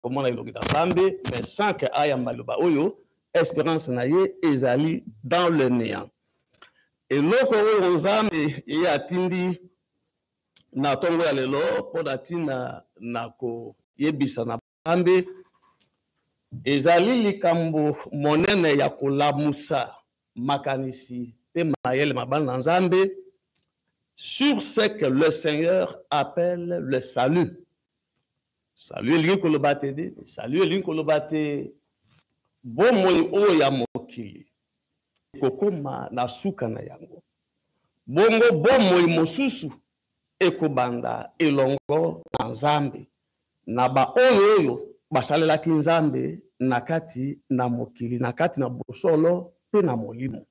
comment on a Nzambe, mais sans que ayamba loba oyo, espérance na ye ezali dans le néant. Et loko oyo Nzambe ye atindi na tongo ya lelo po datina na ko yebisa na Nzambe ezali likambo monene ya kolamusa makanisi pe mayele mabana Nzambe sur ce que le Seigneur appelle le salut. Salut l'inkolobate de, salut l'inkolobate bomoi oya mokili. Kokoma na suka na yango. Bongo bomoi mosusu ekobanda elongo na Nzambe. Na ba oyo basalela ki Nzambe nakati na mokili, nakati na bosolo pe na molimo.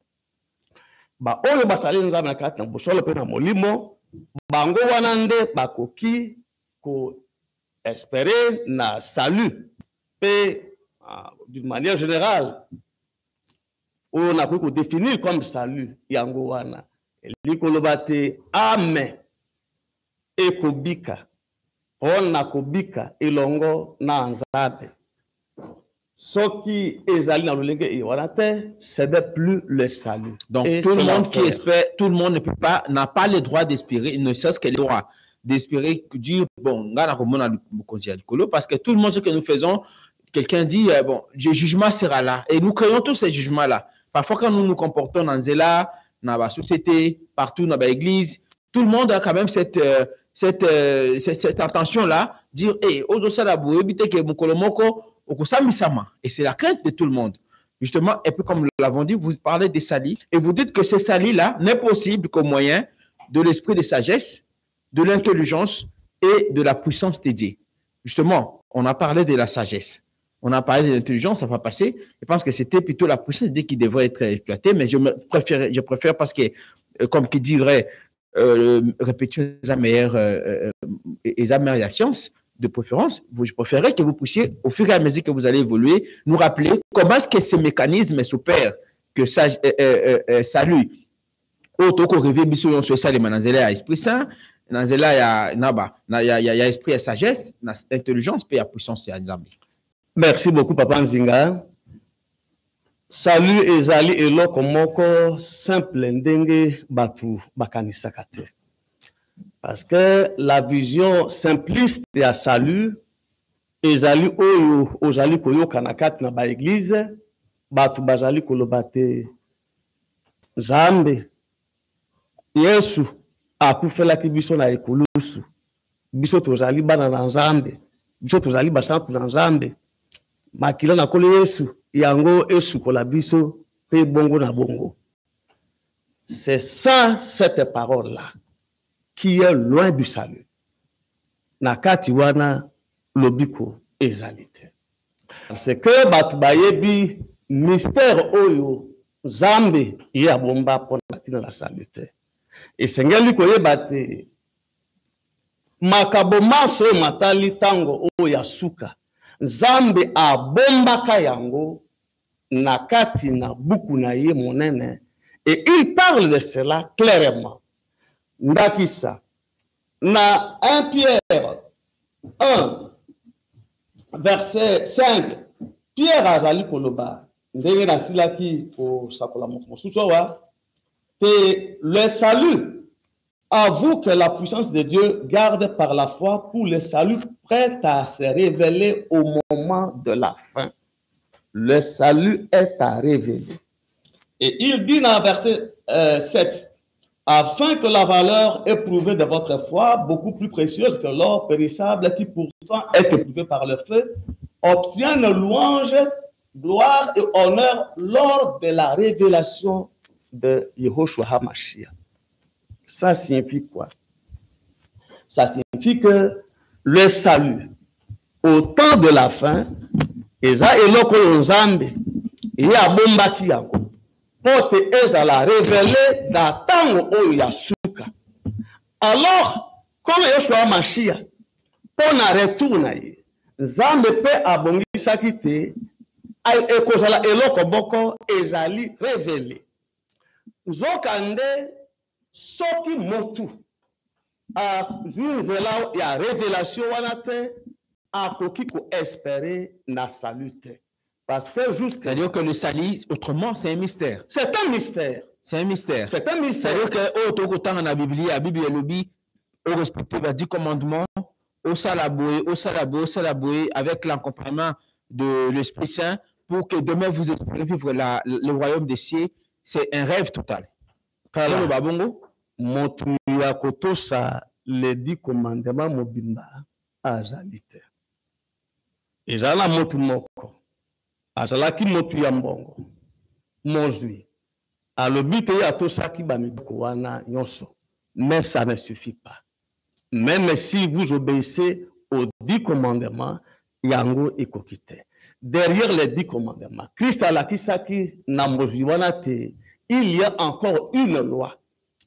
Ba oyo basalela Nzambe nakati na bosolo pe na molimo, bango wana nde bakoki ko espérer na salut pe d'une manière générale on a pu définir comme salut yango wana likolobate amen ekobika on a kobika elongo na Nzambe soki ezali na lolenge e wana te c'est plus le salut. Donc tout le monde qui espère, tout le monde ne peut pas, n'a pas le droit d'espérer, ne serait-ce que le droit d'espérer dire bon parce que tout le monde ce que nous faisons, quelqu'un dit bon, le jugement sera là et nous créons tous ces jugements là. Parfois quand nous nous comportons dans Zéla, dans la société, partout dans l'église, tout le monde a quand même cette intention là, dire hey, et c'est la crainte de tout le monde. Justement, et puis comme nous l'avons dit, vous parlez des salis et vous dites que ces salis là n'est possible qu'au moyen de l'esprit de sagesse, de l'intelligence et de la puissance de Dieu. Justement, on a parlé de la sagesse. On a parlé de l'intelligence, ça va passer. Je pense que c'était plutôt la puissance de Dieu qui devrait être exploitée, mais je préfère parce que, comme qui dirait, répéter les meilleures la science, de préférence, je préférerais que vous puissiez, au fur et à mesure que vous allez évoluer, nous rappeler comment est-ce que ce mécanisme s'opère, que salut, auto rêver biso sur ça les manazela à esprit saint, nanzela ya naba, il y a esprit à sagesse, intelligence puis à puissance à Nzambe. Merci beaucoup Papa Nzinga. Salut ezali eloko moko simple ndenge batu bakanisa kate. Parce que la vision simpliste ya salut ezali oyo ozali koyoka na kati na ba église batu bazali kolobate Nzambe Yesu akufelaki biso na ekulusu biso tozali bana na Nzambe biso tozali basantu na Nzambe makila na kolo Yesu yango esukola biso pe bongo na bongo. C'est ça cette parole là qui est loin du salut. Nakati wana lobiko ezalite. C'est que batu bayebi mystère oyo Nzambe ya bomba pour natina la salute. Et sengeli koyeba te makabo maso matali tango oyo ya suka Nzambe abombaka yango nakati na buku na ye monene et il parle de cela clairement. Ndakisa na 1 Pierre 1 verset 5 Pierre azali koloba ndenge na silaki ko sakola mosusu wa que le salut avoue que la puissance de Dieu garde par la foi pour le salut prêt à se révéler au moment de la fin. Le salut est à révéler. Et il dit dans verset 7 afin que la valeur éprouvée de votre foi, beaucoup plus précieuse que l'or périssable qui pourtant est éprouvé par le feu, obtienne louange, gloire et honneur lors de la révélation de Yehoshua HaMashiach. Ça signifie quoi? Ça signifie que le salut, au temps de la fin, eza eloko Nzambe, ya bomba ki yango. Pote ezala révélé dans tango oyo ya suka. Alors, comme Yehoshua HaMashiach, pour na retour na ye, Nzambe pe abongisaki te, ekozala eloko boko ezali révélé. Nzokande soki motu a nzela ya révélation wana te akoki ko espérer na salut te. Parce que jusqu'à C'est-à-dire que le salut, autrement, c'est un mystère. c'est un mystère. C'est un mystère. C'est un mystère. C'est-à-dire que autant dans la Bible, la Bible est lobby, au respecter les 10 commandements, au salaboué, avec l'accompagnement de l'Esprit Saint, pour que demain vous espérez vivre le royaume des cieux. C'est un rêve total. Kala Le babongo, motu ya kotosa les 10 commandements mobimba azali te. Ezala motu moko. Azalaki motu ya mbongo. Mozwi. Alobi te ya tosaki bamiboko wana nyonso. Mais ça ne suffit pas. Même si vous obéissez aux 10 commandements, yango ekokite. Derrière les 10 commandements, Christ alakisaki na mozwi wana te. Il y a encore une loi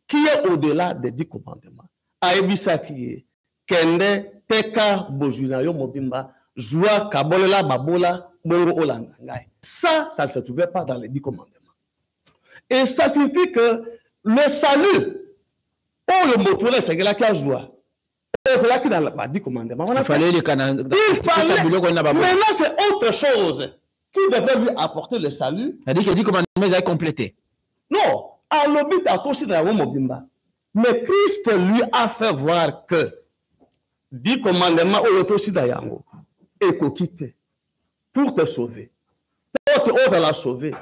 qui est au-delà des 10 commandements. Aebisaki kende teka bozuna yo mobimba joua kabolela babola bongo olanda ngai. Ça ne se trouvait pas dans les 10 commandements. Et ça signifie que le salut, pour le mot c'est que la case joie. C'est là qu'il n'a pas 10 commandements. il fallait les canaux. Maintenant, c'est autre chose qui devait lui apporter le salut. C'est-à-dire que 10 commandements, ils avaient complété. Non, à l'obit à aussi dans la Mobimba. Mais Christ lui a fait voir que 10 commandements au aussi dans Yango et qu'on quitte pour te sauver. Pour te oser la sauver.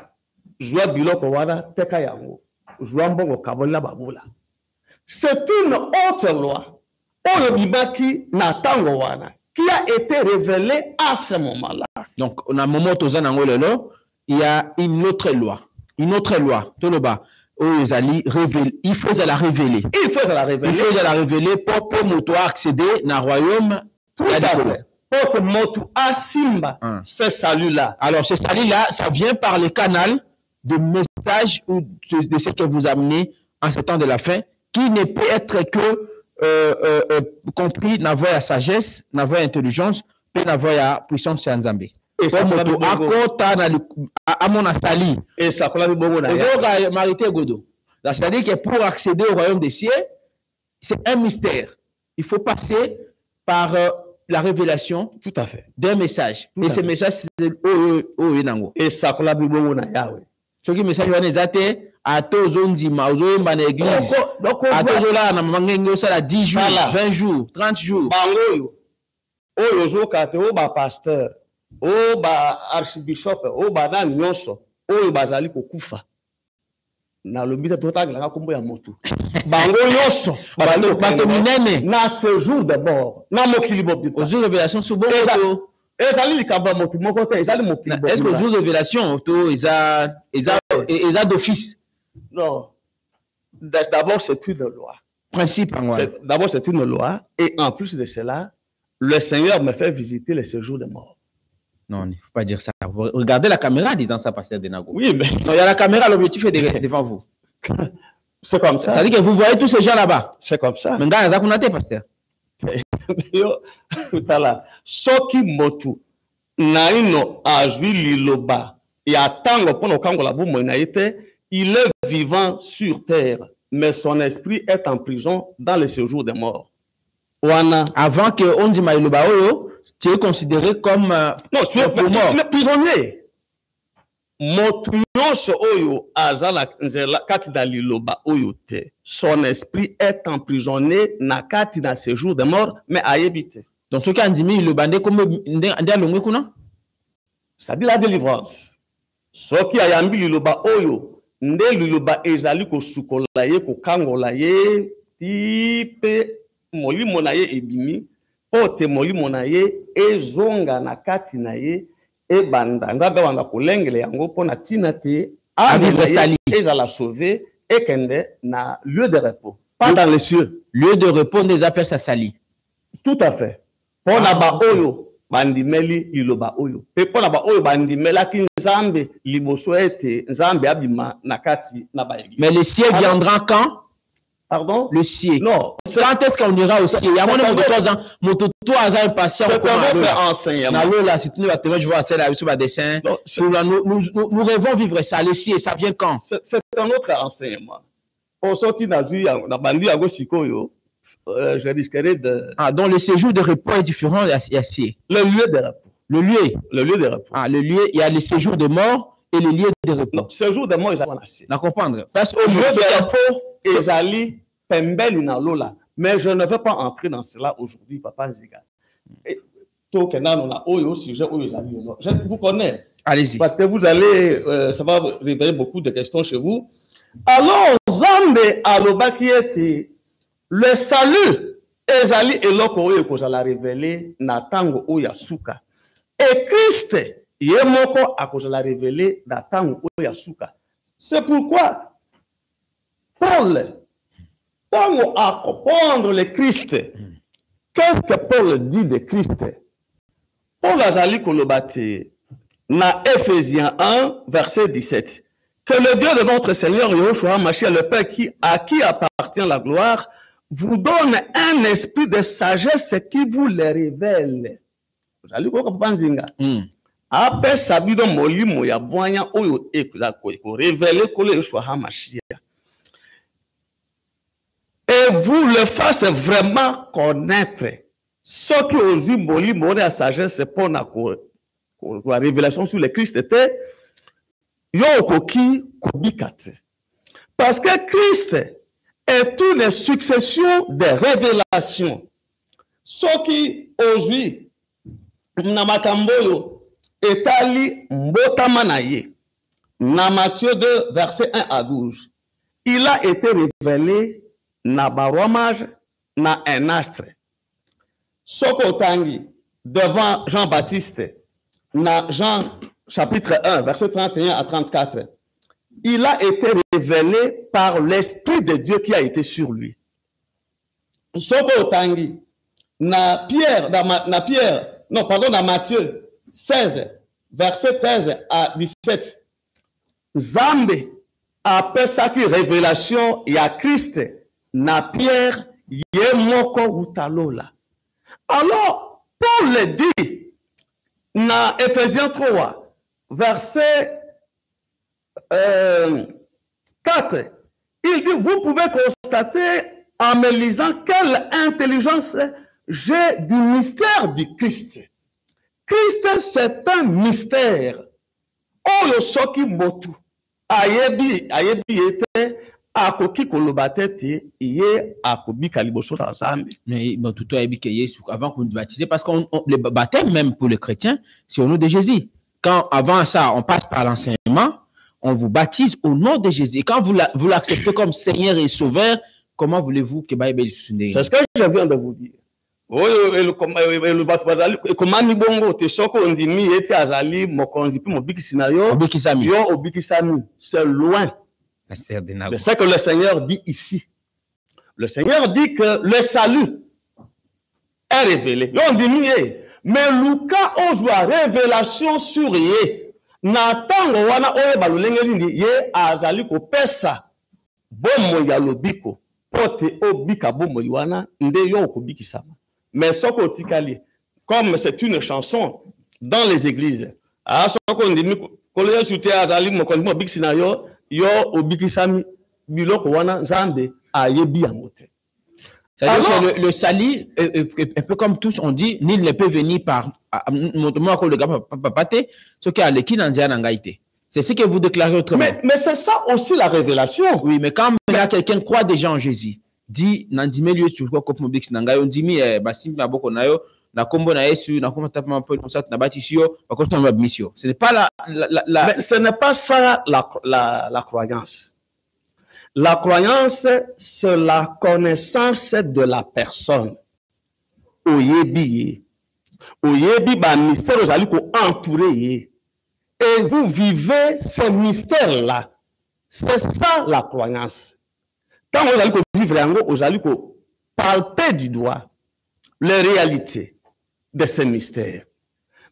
Joua biloko wana teka yango. Joua mbongo kabola babola. C'est une autre loi. Oyobibaki na tango wana qui a été révélée à ce moment-là. Donc, on a un moment où il y a une autre loi. Une autre loi. Tout le bas. Il faut la révéler. Il faut la révéler. Il faut la révéler pour que accéder dans le royaume. Tout à fait. Pour que Motu Asimba, ce salut-là. Alors, ce salut-là, ça vient par le canal de message ou de ce que vous amenez en ce temps de la fin, qui ne peut être que compris dans la sagesse, dans la intelligence, et dans la puissance de Nzambe. Et ça, c'est-à-dire que pour accéder au royaume des cieux, c'est un mystère. Il faut passer par la révélation. Tout à fait. D'un message. Et ce message, c'est et ça, ce qui message à tous ondima ozoyemba na église atozola na mangengo sala 10 jours 20 jours 30 jours bangoyo oyo ozoka te o ba pasteur o ba archbishop o ba na nyonso oyo bazali kokufa na lobita totagala kombo ya motu bango nyonso bato minene na ce jour de mort na mokili bobita aux révélations sous bongo ezali likaba motu moko te ezali mokili bobita est-ce que aux révélations to eza d'office. Non. D'abord, c'est une loi. Principe. D'abord, c'est une loi. Et en plus de cela, le Seigneur me fait visiter les séjours de mort. Non, il ne faut pas dire ça. Regardez la caméra en disant ça, pasteur Denago. Oui, mais... Non, il y a la caméra, l'objectif est devant vous. C'est comme ça. Ça veut dire que vous voyez tous ces gens là-bas. C'est comme ça. Mais regarde, ça vous n'avez pas, pasteur. Soki motu naino ajwi liloba ya tango pono kango la bomo na ite. Il est vivant sur terre, mais son esprit est en prison dans le séjour des morts. Wana. Avant que on dise Maïloba Oyo, tu es considéré comme non, tu es prisonnier. Motunyosho Oyo azala nzela kati da liloba Oyo te. Son esprit est emprisonné na kati na séjour des morts, mais ayebite. Donc ce qui a dit Liloba nde comme nde alongwe kuna? Ça dit la délivrance. Ce qui a yambi liloba Oyo nde liloba ezali ko sukola ye ko kangola ye tipe molimo na ye ebimi pote molimo na ye ezonga na kati na ye e banda ngabe wanga kolengele yango pona tina te ezala sauver et kende na lieu de repos pas dans les cieux. Lieu de repos des appels sa sali. Tout à fait. Pona ba oyo bandimeli liloba oyo pe pona ba oyo bandimela ki Nzambe liboso ete Nzambe abima nakati na ba église. Mais le ciel viendra quand? Pardon? Le ciel. Non. Quand est-ce qu'on ira au ciel? Il y a moins de 3 ans. Mon 3 ans impatient. C'est un autre enseignement. Là, si tu je vois celle sur ma dessin. Nous rêvons vivre ça. Le ciel, ça vient quand? C'est un autre enseignement. Pour ceux qui n'ont pas vu, na bandi yago sikoyo, je risquerai de... Ah, donc le séjour de repos est différent ici. Le lieu de repos. Le lieu. Le lieu de repos. Ah, le lieu, il y a le séjour de mort et le lieu de repos. Non, séjour de mort, ils ont assez. N'a comprendre. Parce Au lieu de repos, ils allaient pembeli na lola. Mais je ne veux pas entrer dans cela aujourd'hui, Papa Nziga. Vous connaissez. Allez-y. Parce que vous allez, ça va révéler beaucoup de questions chez vous. Alors, Zambe Alobakieti, le salut, Ezali Eloko Ekozala révélé, Natango Oyasuka. Et Christ, Yemoko Akozala révélé, Natango Oyasuka. C'est pourquoi Paul, Tango à comprendre le Christ, qu'est-ce que Paul dit de Christ? Paul Azali Kolobate, na Ephésiens 1, verset 17. Que le Dieu de notre Seigneur Yahushua Mashiach, le Père à qui appartient la gloire, vous donne un esprit de sagesse qui vous le révèle. Azali Kolobate, Ape sabido molimo ya bwanya oyo ekuzako révéler que le Yahushua Mashiach. Et vous le fasse vraiment connaître. Ce qui aussi molimo la sagesse pour la révélation sur le Christ était yokoki kobikate. Parce que Christ est une succession de révélations. Ce qui aujourd'hui namakamboyo etali mbotama na ye. Na Matthieu 2 verset 1 à 12. Il a été révélé na baromage na un astre. Soko tangi devant Jean-Baptiste, na Jean chapitre 1, verset 31 à 34, il a été révélé par l'Esprit de Dieu qui a été sur lui. Soko tangi, na Matthieu 16, verset 13 à 17, Zambe appelle ça qui révélation, il y a Christ, na Pierre, yemoko utalola. Alors, Paul le dit, dans Ephésiens 3, verset 4, il dit, vous pouvez constater en me lisant quelle intelligence j'ai du mystère du Christ. Christ, c'est un mystère. Oyo soki motu, ayebi ete, akoki kolobatete, iye akobi kaliboso na Zambe. Mais bon, tout a été avant qu'on nous baptise, parce que le baptême, même pour les chrétiens, c'est au nom de Jésus. Quand avant ça, on passe par l'enseignement, on vous baptise au nom de Jésus. Et quand vous l'acceptez comme Seigneur et Sauveur, comment voulez-vous que Bible soit? C'est ce que je viens de vous dire. Comment ni bongo te soko ondimi ete azali mokonzi pi mobikisi na yo yo obikisami, c'est loin. C'est ce que le Seigneur dit ici. Le Seigneur dit que le salut est révélé. On dit mais Luka ozwa révélation sur ye. Natango wana oye balulengeli ye azali ko pesa bomo ya lobiko pote obika bomo wana nde yo okobikisama. Mais soko tikali, comme c'est une chanson dans les églises, soko ndimi koloya sute azali mokonzi mobikisi na yo yo obikisami biloko wana Nzambe ayebi yangote. C'est-à-dire que le salut, un peu comme tous on dit, nul ne peut venir par c'est ce que vous déclarez autrement. Mais c'est ça aussi la révélation. Oui, mais quand quelqu'un croit déjà en Jésus, dit Nandime lieu sur quoi comme Bix Nangayo, Dimi Basim Naboko Nayo, na kombo na Yesu, na kombo tapement peu ça na batisio, na mission. Ce n'est pas mais ce n'est pas ça la croyance. La croyance, c'est la connaissance de la personne. Oyebi ba mystère ozali ko entourer. Et vous vivez ce mystère-là. C'est ça la croyance. Quand vous allez vivre, vous allez palper du doigt les réalités de ce mystère.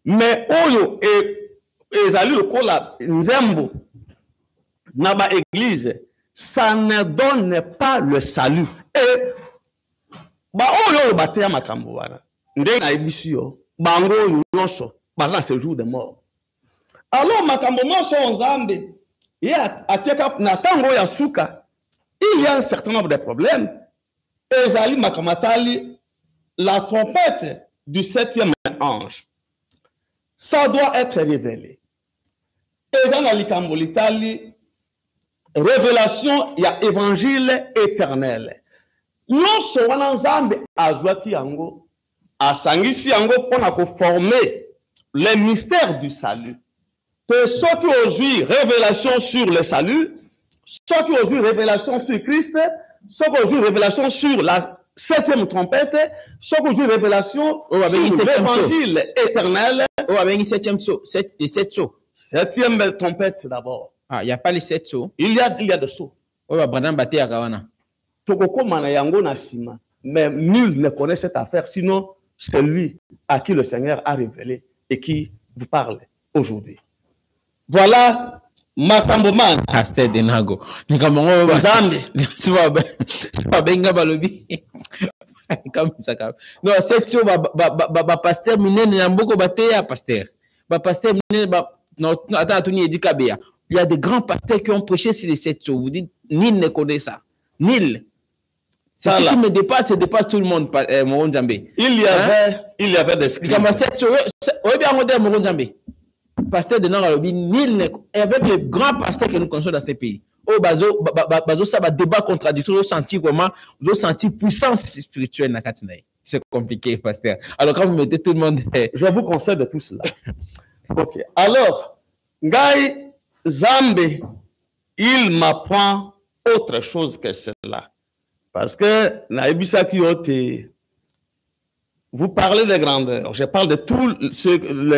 Mais oyo et allez la nzembo na ba église, ça ne donne pas le salut. Et ba oyo bateya makambo wana ndenge na ebisio bango nyonso bazana ce jour de mort. Alors makambo nyonso Nzambe ye atieka na tango ya suka, il y a un certain nombre de problèmes. ezali makamatali la trompette du 7e ange. Ça doit être révélé. Ezana likambo litali révélation ya évangile éternel. Nyonso wana Nzambe azwaki yango asangisi yango pona ko former les mystères du salut. Ceux qui ont eu révélation sur le salut, ceux qui ont eu révélation sur Christ, ceux qui ont eu révélation sur la 7e trompette, ceux qui ont eu révélation sur l'évangile éternel. Oh, avec les 7e sauts, les 7 sauts. 7e trompette d'abord. Ah, il n'y a pas les 7 sauts. Il y a des sauts. Oh, Abraham Baté à Kawana. Mais nul ne connaît cette affaire, sinon celui à qui le Seigneur a révélé et qui vous parle aujourd'hui. Voilà Makamboman. Pasteur Denago. Nikamongo Zambi. C'est pas benga balobi. Comme ça. Non, c'est sûr, pasteur Minen Namboko Batea, pasteur. Pasteur Minen, non, attends, il y a des grands pasteurs qui ont prêché sur les 7 sauts. Vous dites, nul ne connaît ça. Nul. C'est ce qui me dépasse, ça dépasse tout le monde, Moron Zambé. Il y avait des scripts. Pasteur de Nangalobi, il y avait les grands pasteurs que nous connaissons dans ces pays. Oh, bazo ça va débat contradictoire, sentir comment, vous sentez puissance spirituelle dans Katinaï. C'est compliqué, pasteur. Alors quand vous mettez tout le monde, je vous conseille de tout cela. Ok. Alors, Ngai Zambé, il m'apprend autre chose que cela. Parce que Naïbisa Kiote, vous parlez de grandeur. Je parle de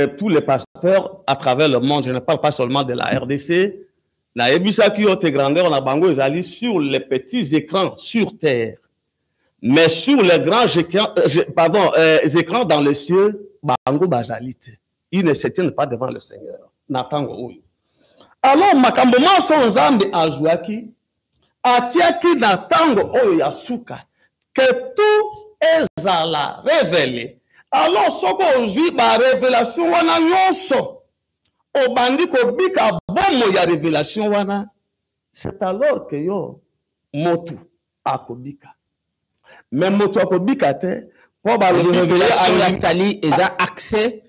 tous les pasteurs à travers le monde. Je ne parle pas seulement de la RDC. Naïbisa Kiote grandeur, on a bango, ils allaient sur les petits écrans sur terre. Mais sur les grands écrans dans les cieux, bango bajalite. Ils ne se tiennent pas devant le Seigneur. Natango. Alors, Makamboma son Zambi a joué atiaki na tango oyo ya suka que tout ezala révélé. Alors soko ozwi ba révélation wana nyonso obandi ko bika bomo ya révélation wana, c'est alors que yo motu akobika. Mais motu akobika te po ba révélation ya sali eza accès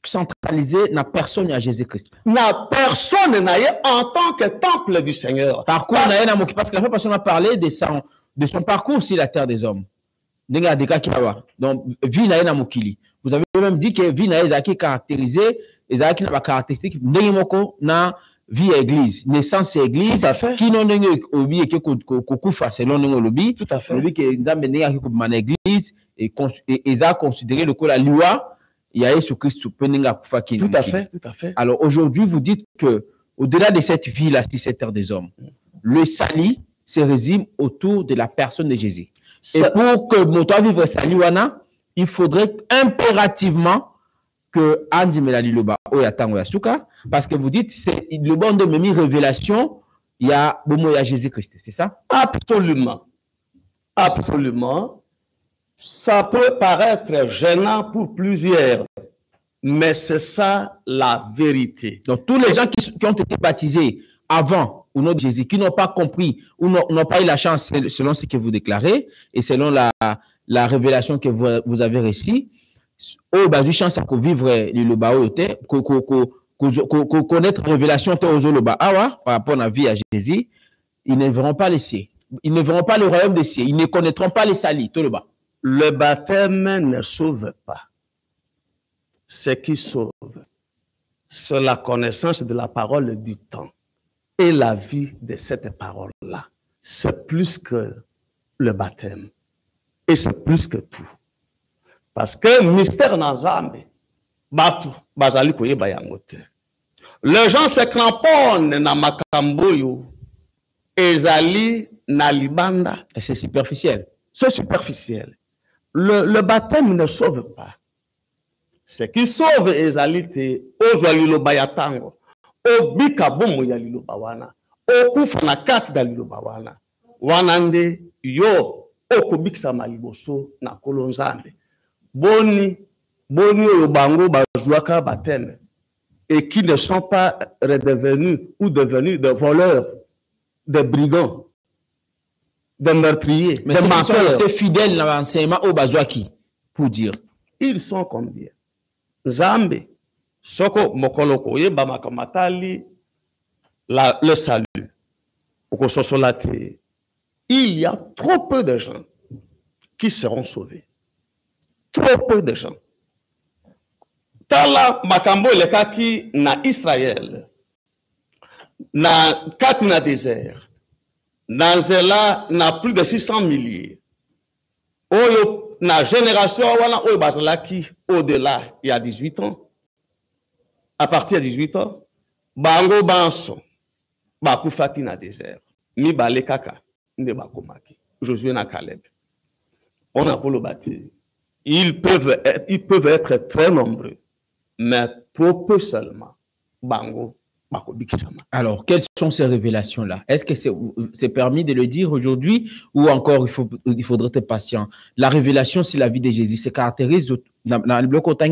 centralisé na personne à Jésus-Christ. Na personne n'a en tant que temple du Seigneur. Parcours parce que la personne a parlé de son parcours sur la terre des hommes. Donc, vie na mokili. Vous avez même dit que vie na qui caractérisé, ezaki na caractéristique na vie église, naissance église, qui non obi et kufa selon lobby. Tout à fait. Lobby que nzambe nenga ki kubana église et eza considéré le ko la loi. Il y a Jésus-Christ. Tout à fait, tout à fait. Alors aujourd'hui, vous dites que au-delà de cette vie-là, si c'est terre des hommes, le salut se résume autour de la personne de Jésus. Et pour que mon toit vivre salut, il faudrait impérativement que Andy Melali Loba Oyatango Yasuka, parce que vous dites c'est le bon de Memi révélation, il y a Jésus-Christ, c'est ça? Absolument, absolument. Ça peut paraître gênant pour plusieurs, mais c'est ça la vérité. Donc, tous les gens qui ont été baptisés avant au nom de Jésus, qui n'ont pas compris ou n'ont pas eu la chance selon ce que vous déclarez et selon la révélation que vous avez reçue, au bas du chance à vivre le baote, connaître révélation par rapport à la vie à Jésus, ils ne verront pas les cieux. Ils ne verront pas le royaume des cieux. Ils ne connaîtront pas les salis, tout le bas. Le baptême ne sauve pas. Ce qui sauve, c'est la connaissance de la parole du temps et la vie de cette parole-là. C'est plus que le baptême. Et c'est plus que tout. Parce que mystère Nazambe, Batu, Bazali Koye Bayangote. Les gens se cramponnent na Makamboyo, Ezali Nalibanda. Et c'est superficiel. C'est superficiel. Le baptême ne sauve pas. Ce qui sauve Ezalite, Ozwalilo Bayatango, Obika Bomo Yalilo Bawana, Okufa na kati dalilo Bawana, Wanande, Yo, Okubiksa Maliboso, na Kolonzande, Boni Obango Bazouaka baptême, et qui ne sont pas redevenus ou devenus des voleurs, des brigands. des meurtriers, Mais des ceux qui sont menteurs. restés fidèles dans l'enseignement au Bazouaki, pour dire. Ils sont combien? Nzambe, soko mokoloko ye bamakamatali le salut. Il y a trop peu de gens qui seront sauvés. Trop peu de gens. Tala makambo lekaki na Israël, na kati na désert, na nzela na plus de 600 milliers. Oyo na génération wana oyo bazalaki au-delà il y a 18 ans. À partir de 18 ans, bango banso bakufaki na désert. Mibale kaka nde bakomaki. Josué na Caleb. On a le bâti. Ils peuvent être très nombreux, mais trop peu seulement. Bango bakobikisama. Alors, quelles sont ces révélations-là? Est-ce que c'est permis de le dire aujourd'hui ou encore il faudrait être patient? La révélation, c'est la vie de Jésus. Se caractérise dans le bloc autant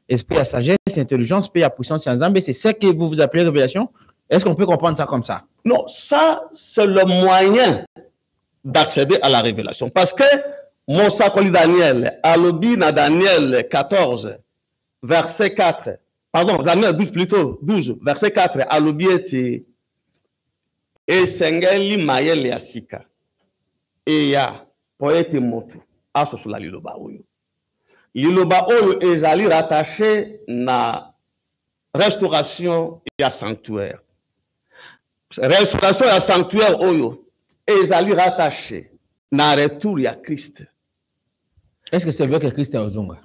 esprit à sagesse, intelligence, paix à puissance et ensemble. C'est ça que vous appelez révélation? Est-ce qu'on peut comprendre ça comme ça? Non, ça, c'est le moyen d'accéder à la révélation. Parce que Moussa Koli Daniel, Alobi na Daniel 14, verset 4, pardon, Daniel 12 plutôt, 12, verset 4, Alobi était Esengeli Mayel Yasika, et ya poète motu, asosula liloba oyo. Liloba oyo ezali rattaché na restauration et sanctuaire. Restauration et sanctuaire oyo ezali rattaché na retour à Christ. Est-ce que c'est vrai que Christ est au Zonga?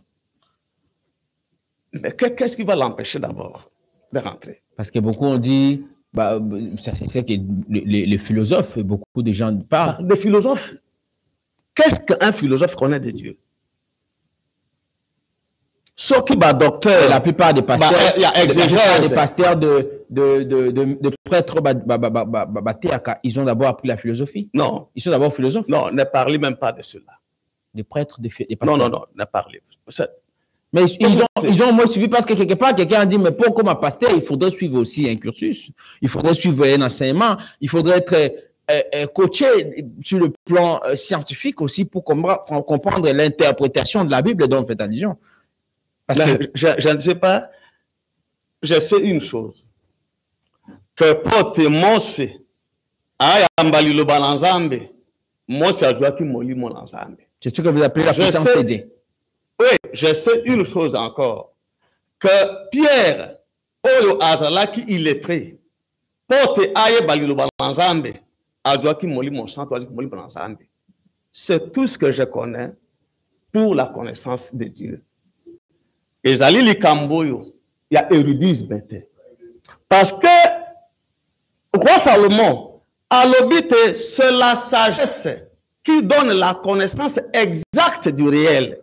Mais qu'est-ce qui va l'empêcher d'abord de rentrer? Parce que beaucoup ont dit, c'est que les philosophes, beaucoup de gens parlent. Des philosophes? Qu'est-ce qu'un philosophe connaît de Dieu? Ceux qui sont docteurs, la plupart des pasteurs, des pasteurs de prêtres, ils ont d'abord appris la philosophie. Non. Ils sont d'abord philosophes. Non, ne parlez même pas de cela. Des prêtres, des pasteurs. Non, ne parlez pas. Mais ils ont moins suivi parce que quelque part, quelqu'un a dit, mais pour comme un pasteur, il faudrait suivre aussi un cursus. Il faudrait suivre un enseignement. Il faudrait être coaché sur le plan scientifique aussi pour comprendre l'interprétation de la Bible dont vous faites allusion. Je ne sais pas. Je sais une chose. Que pour te Mose, ayambali lo bananzambe, Mose a joué qui moli mon ensemble. C'est ce que vous appelez la puissance de Dieu. Oui, je sais une chose encore. Que Pierre, Oyo Azalaki, il est prêt. Pour te ayambali lo bananzambe, a joué qui moli mon sang, toi qui moli mon ensemble. C'est tout ce que je connais pour la connaissance de Dieu. Et Zali li Kamboyo, il y a érudisme. Parce que roi Salomon a l'obité, c'est la sagesse qui donne la connaissance exacte du réel.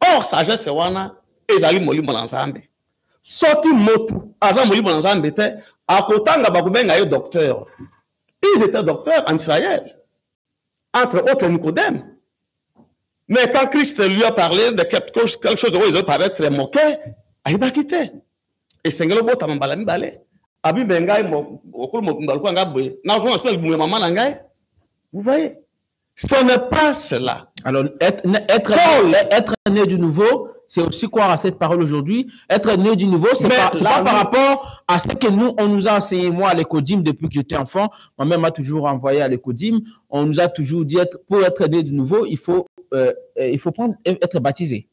Or, sagesse wana, et Zali moli molanzambe. Soti motu, avant moli molanzambe, à Kotanga bakubenga yo docteur. Ils étaient docteurs en Israël. Entre autres Nicodème. Mais quand Christ lui a parlé de quelque chose où ils ont paraît très moqué, il va quitter. Et c'est le mot à m'emballer balé. Abi bengai mo okul mo ndalko nga boye. Na fo so le maman nangai. Vous voyez? Ce n'est pas cela. Alors être né du nouveau, c'est aussi croire à cette parole aujourd'hui. Être né du nouveau, c'est pas par rapport à ce que on nous a enseigné, moi, à l'Écodim, depuis que j'étais enfant. Moi-même m'a toujours envoyé à l'Écodim. On nous a toujours dit, pour être né de nouveau, il faut être baptisé.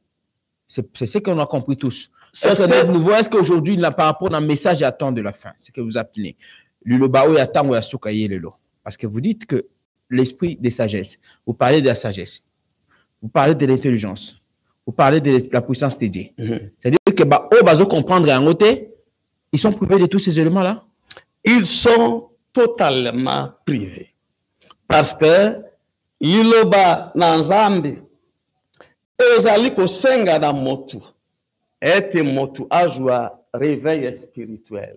C'est ce qu'on a compris tous. Être né de nouveau, est-ce qu'aujourd'hui, par rapport à un message à temps de la fin, c'est ce que vous appelez, parce que vous dites que l'esprit de sagesse, vous parlez de la sagesse, vous parlez de l'intelligence, vous parlez de la puissance de Dieu. C'est-à-dire que comprendre en côté, ils sont privés de tous ces éléments-là. Ils sont totalement privés. Parce que Yiloba Nanzambi, ezali kosenga na motu, ete motu ajwa réveil spirituel.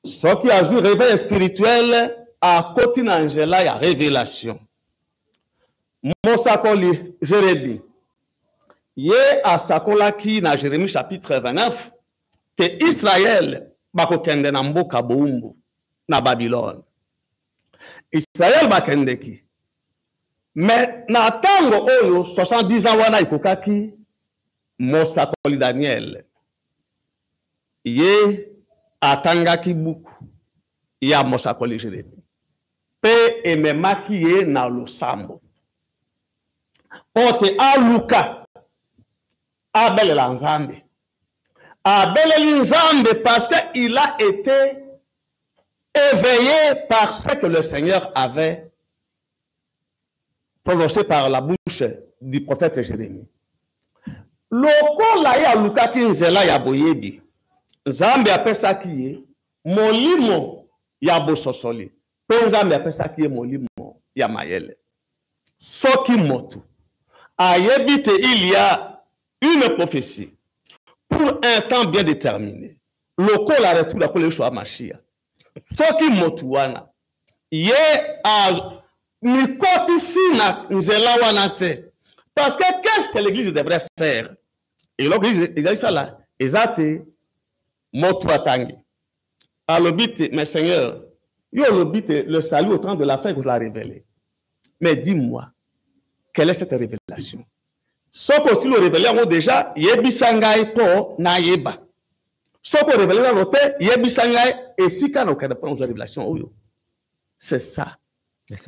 Ce qui a joué réveil spirituel à côté d'Angela, il y a révélation. Mosakoli, Jérémie. Yé a sakolaki na Jérémie chapitre 29, que Israël bakokende na mboka boumbu na Babylone. Israël bakende ki. Mais na tango oyo 70 ans wana ikokaki mosakoli Daniel ye atangaki buku ya mosakoli Jérémie pe ememaki ye na losambo pote aluka abelela Nzambe abeleli Nzambe parce que il a été éveillé par ce que le Seigneur avait prononcé par la bouche du prophète Jérémie. Lokola ya lukaki nzela ya boyebi Nzambe apesaki ye molimo ya bososoli pe Nzambe apesaki ye molimo ya mayele. Soki motu ayebite, il y a une prophétie pour un temps bien déterminé. Lokola retour la kole shwa machia. Soki motu wana ye a mikoti sina nzela wana te. Parce que qu'est-ce que l'église devrait faire? Et l'église, il a dit ça là, ezate motu atangi. À l'obite, mais Seigneur, yo l'obite le salut au temps de la fin que vous l'a révélé. Mais dis-moi, quelle est cette révélation? Ce que le révélé en déjà, yebisangai po na yeba. Ce que révélé en rote, yebisangai et si quand on a une révélation, c'est ça.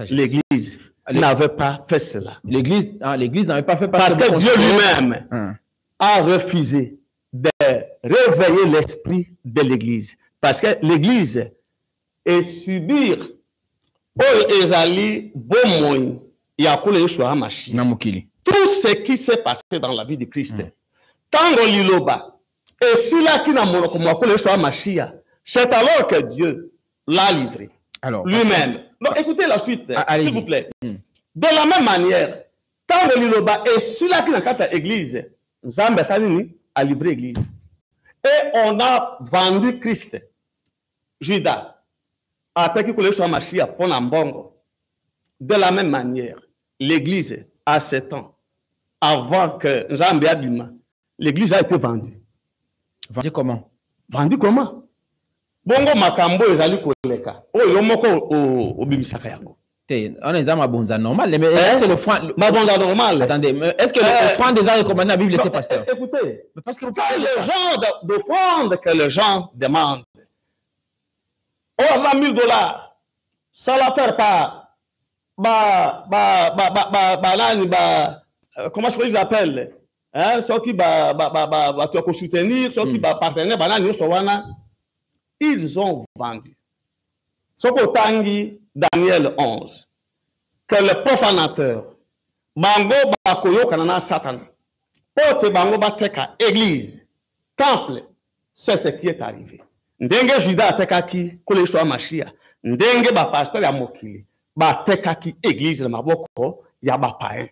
L'église n'avait pas fait cela. L'église n'avait pas fait parce que Dieu lui-même a refusé de réveiller l'esprit de l'église. Parce que l'église est subir tout ce qui s'est passé dans la vie de Christ. Tango liloba et si là qui n'a c'est alors que Dieu l'a livré lui-même. Donc écoutez la suite, s'il vous plaît. De la même manière, Tango liloba et si là qui n'a qu'à l'église, Nzambe Salini a livré l'église. Et on a vendu Christ. Judas a fait que les soit Machia pour Nambongo. De la même manière, l'église a 7 ans avant que Nzambe Abima, l'église a été vendue. Vendue comment? Vendue comment? Bongo Makambo ezali koleka. Oh yomoko o bimisaka yango. On est dans ma bonza normale, mais est-ce que le franc. Ma bonza normale. Attendez, est-ce que le franc des arts recommandé à la Bible était pasteur? Écoutez, mais parce que vous parlez le genre d'offrande que les gens demandent. On a $1000. Ça la faire par. Comment est-ce qu'ils appellent? Hein, ceux qui tu soutenir, ceux qui partenaire, ils ont vendu. Ce que Tangi, Daniel 11, que le profanateur, Bango Bakoyo Kanana Satan, Pote Bango Bateka, église, temple, c'est ce qui est arrivé. Ndenge Judas Tekaki, Koleswa Machia, Ndenge ba pasteur ya Mokili, ba Tekaki, église, le Maboko, Yaba Païen.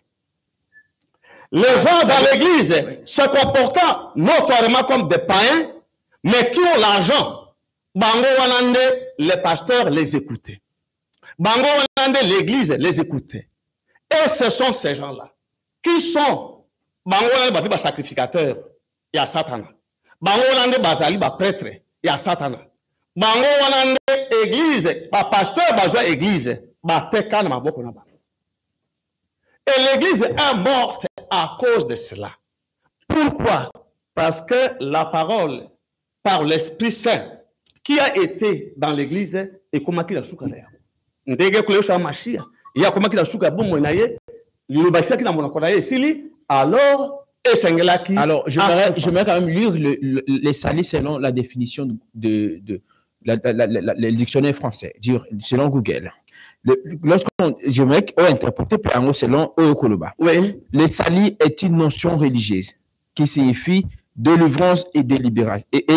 Les gens dans l'église se comportant notoirement comme des païens, mais qui ont l'argent. Bango Wanande, les pasteurs les écoutaient. Bango Wanande, l'église les écoutait. Et ce sont ces gens-là qui sont Bango Wanande, les sacrificateurs, il y a Satan. Bango Wanande, Bazali, les prêtres, il y a Satan. Bango Wanande, église, les pasteurs, les église, et l'église est morte à cause de cela. Pourquoi? Parce que la parole, par l'Esprit Saint, qui a été dans l'église, et comment il a souka d'ailleurs. Ndege kule sa machia, il y a comment il a souka bon monaye, l'obassia qui n'a mon konaye sili, alors et sengelaki. Alors j'aimerais quand même lire les salis selon la définition de le dictionnaire français, selon Google. J'aimerais interpréter selon Oyokoloba. Oui. Les salis est une notion religieuse qui signifie délivrance et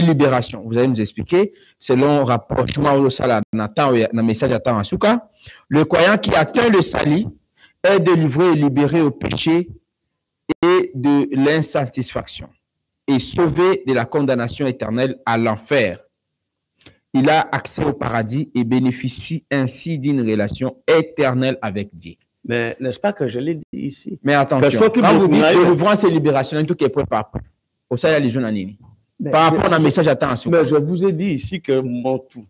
libération. Vous allez nous expliquer, selon rapprochement au salat, dans le message à Tanasuka, le croyant qui atteint le sali est délivré et libéré au péché et de l'insatisfaction et sauvé de la condamnation éternelle à l'enfer. Il a accès au paradis et bénéficie ainsi d'une relation éternelle avec Dieu. Mais n'est-ce pas que je l'ai dit ici? Mais attention, quand vous dites délivrance et libération, tout est par au sein de la Légion Anini. Par rapport à un message à attention. Mais je vous ai dit ici que mon tout,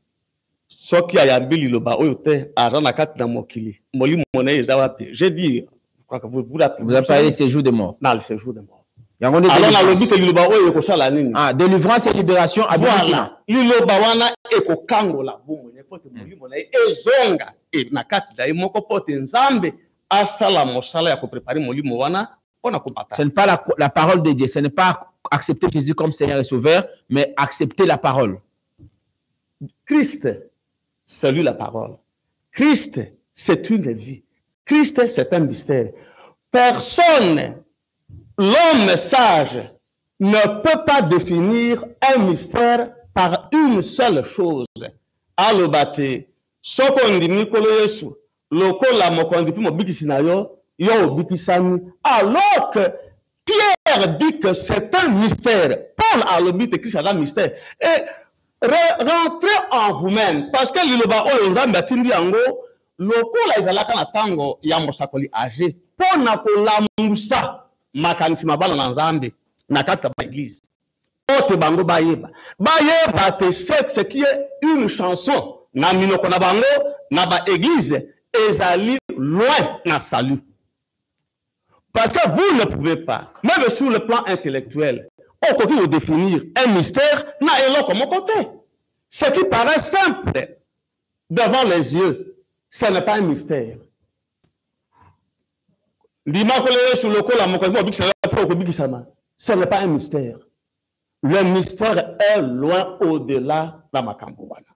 ce qui a yabili le bas, j'ai dit crois que vous avez parlé du séjour des morts. Dans le séjour des morts. Alors, délivrance et libération. Voilà. Liloba wana ekokangola bomo nepote molimo na ezonga na kati da moko pote nzambe asala mosala ya ko préparer molimo wana pona kubata. Ce n'est pas la parole de Dieu, ce n'est pas accepter Jésus comme Seigneur et Sauveur, mais accepter la parole. Christ, c'est lui la parole. Christ, c'est une vie. Christ, c'est un mystère. Personne, l'homme sage, ne peut pas définir un mystère par une seule chose. Alobate, sokondi mikolo Yesu, lokola mokondi pi mobikisi na yo, yo obikisami. Alors que Pierre dit que c'est un mystère. Paul a l'obité Christ c'est un mystère. Et rentrez en vous-même, parce que liloba oyo nzambe atindi yango, lokola ezalaka na tango ya mosakoli age, pona kolamusa makanisi mabala na nzambe. Nakata ba église. Ote bango bayeba. Bayeba te ce qui est une chanson na minoko na bango na ba église ezali loin na salut. Parce que vous ne pouvez pas, même sur le plan intellectuel, au côté de définir un mystère na eloko mon côté. Ce qui paraît simple devant les yeux, ce n'est pas un mystère. Dis-moi que sur le col à ce n'est pas un mystère. Le mystère est loin au-delà de Makambouana.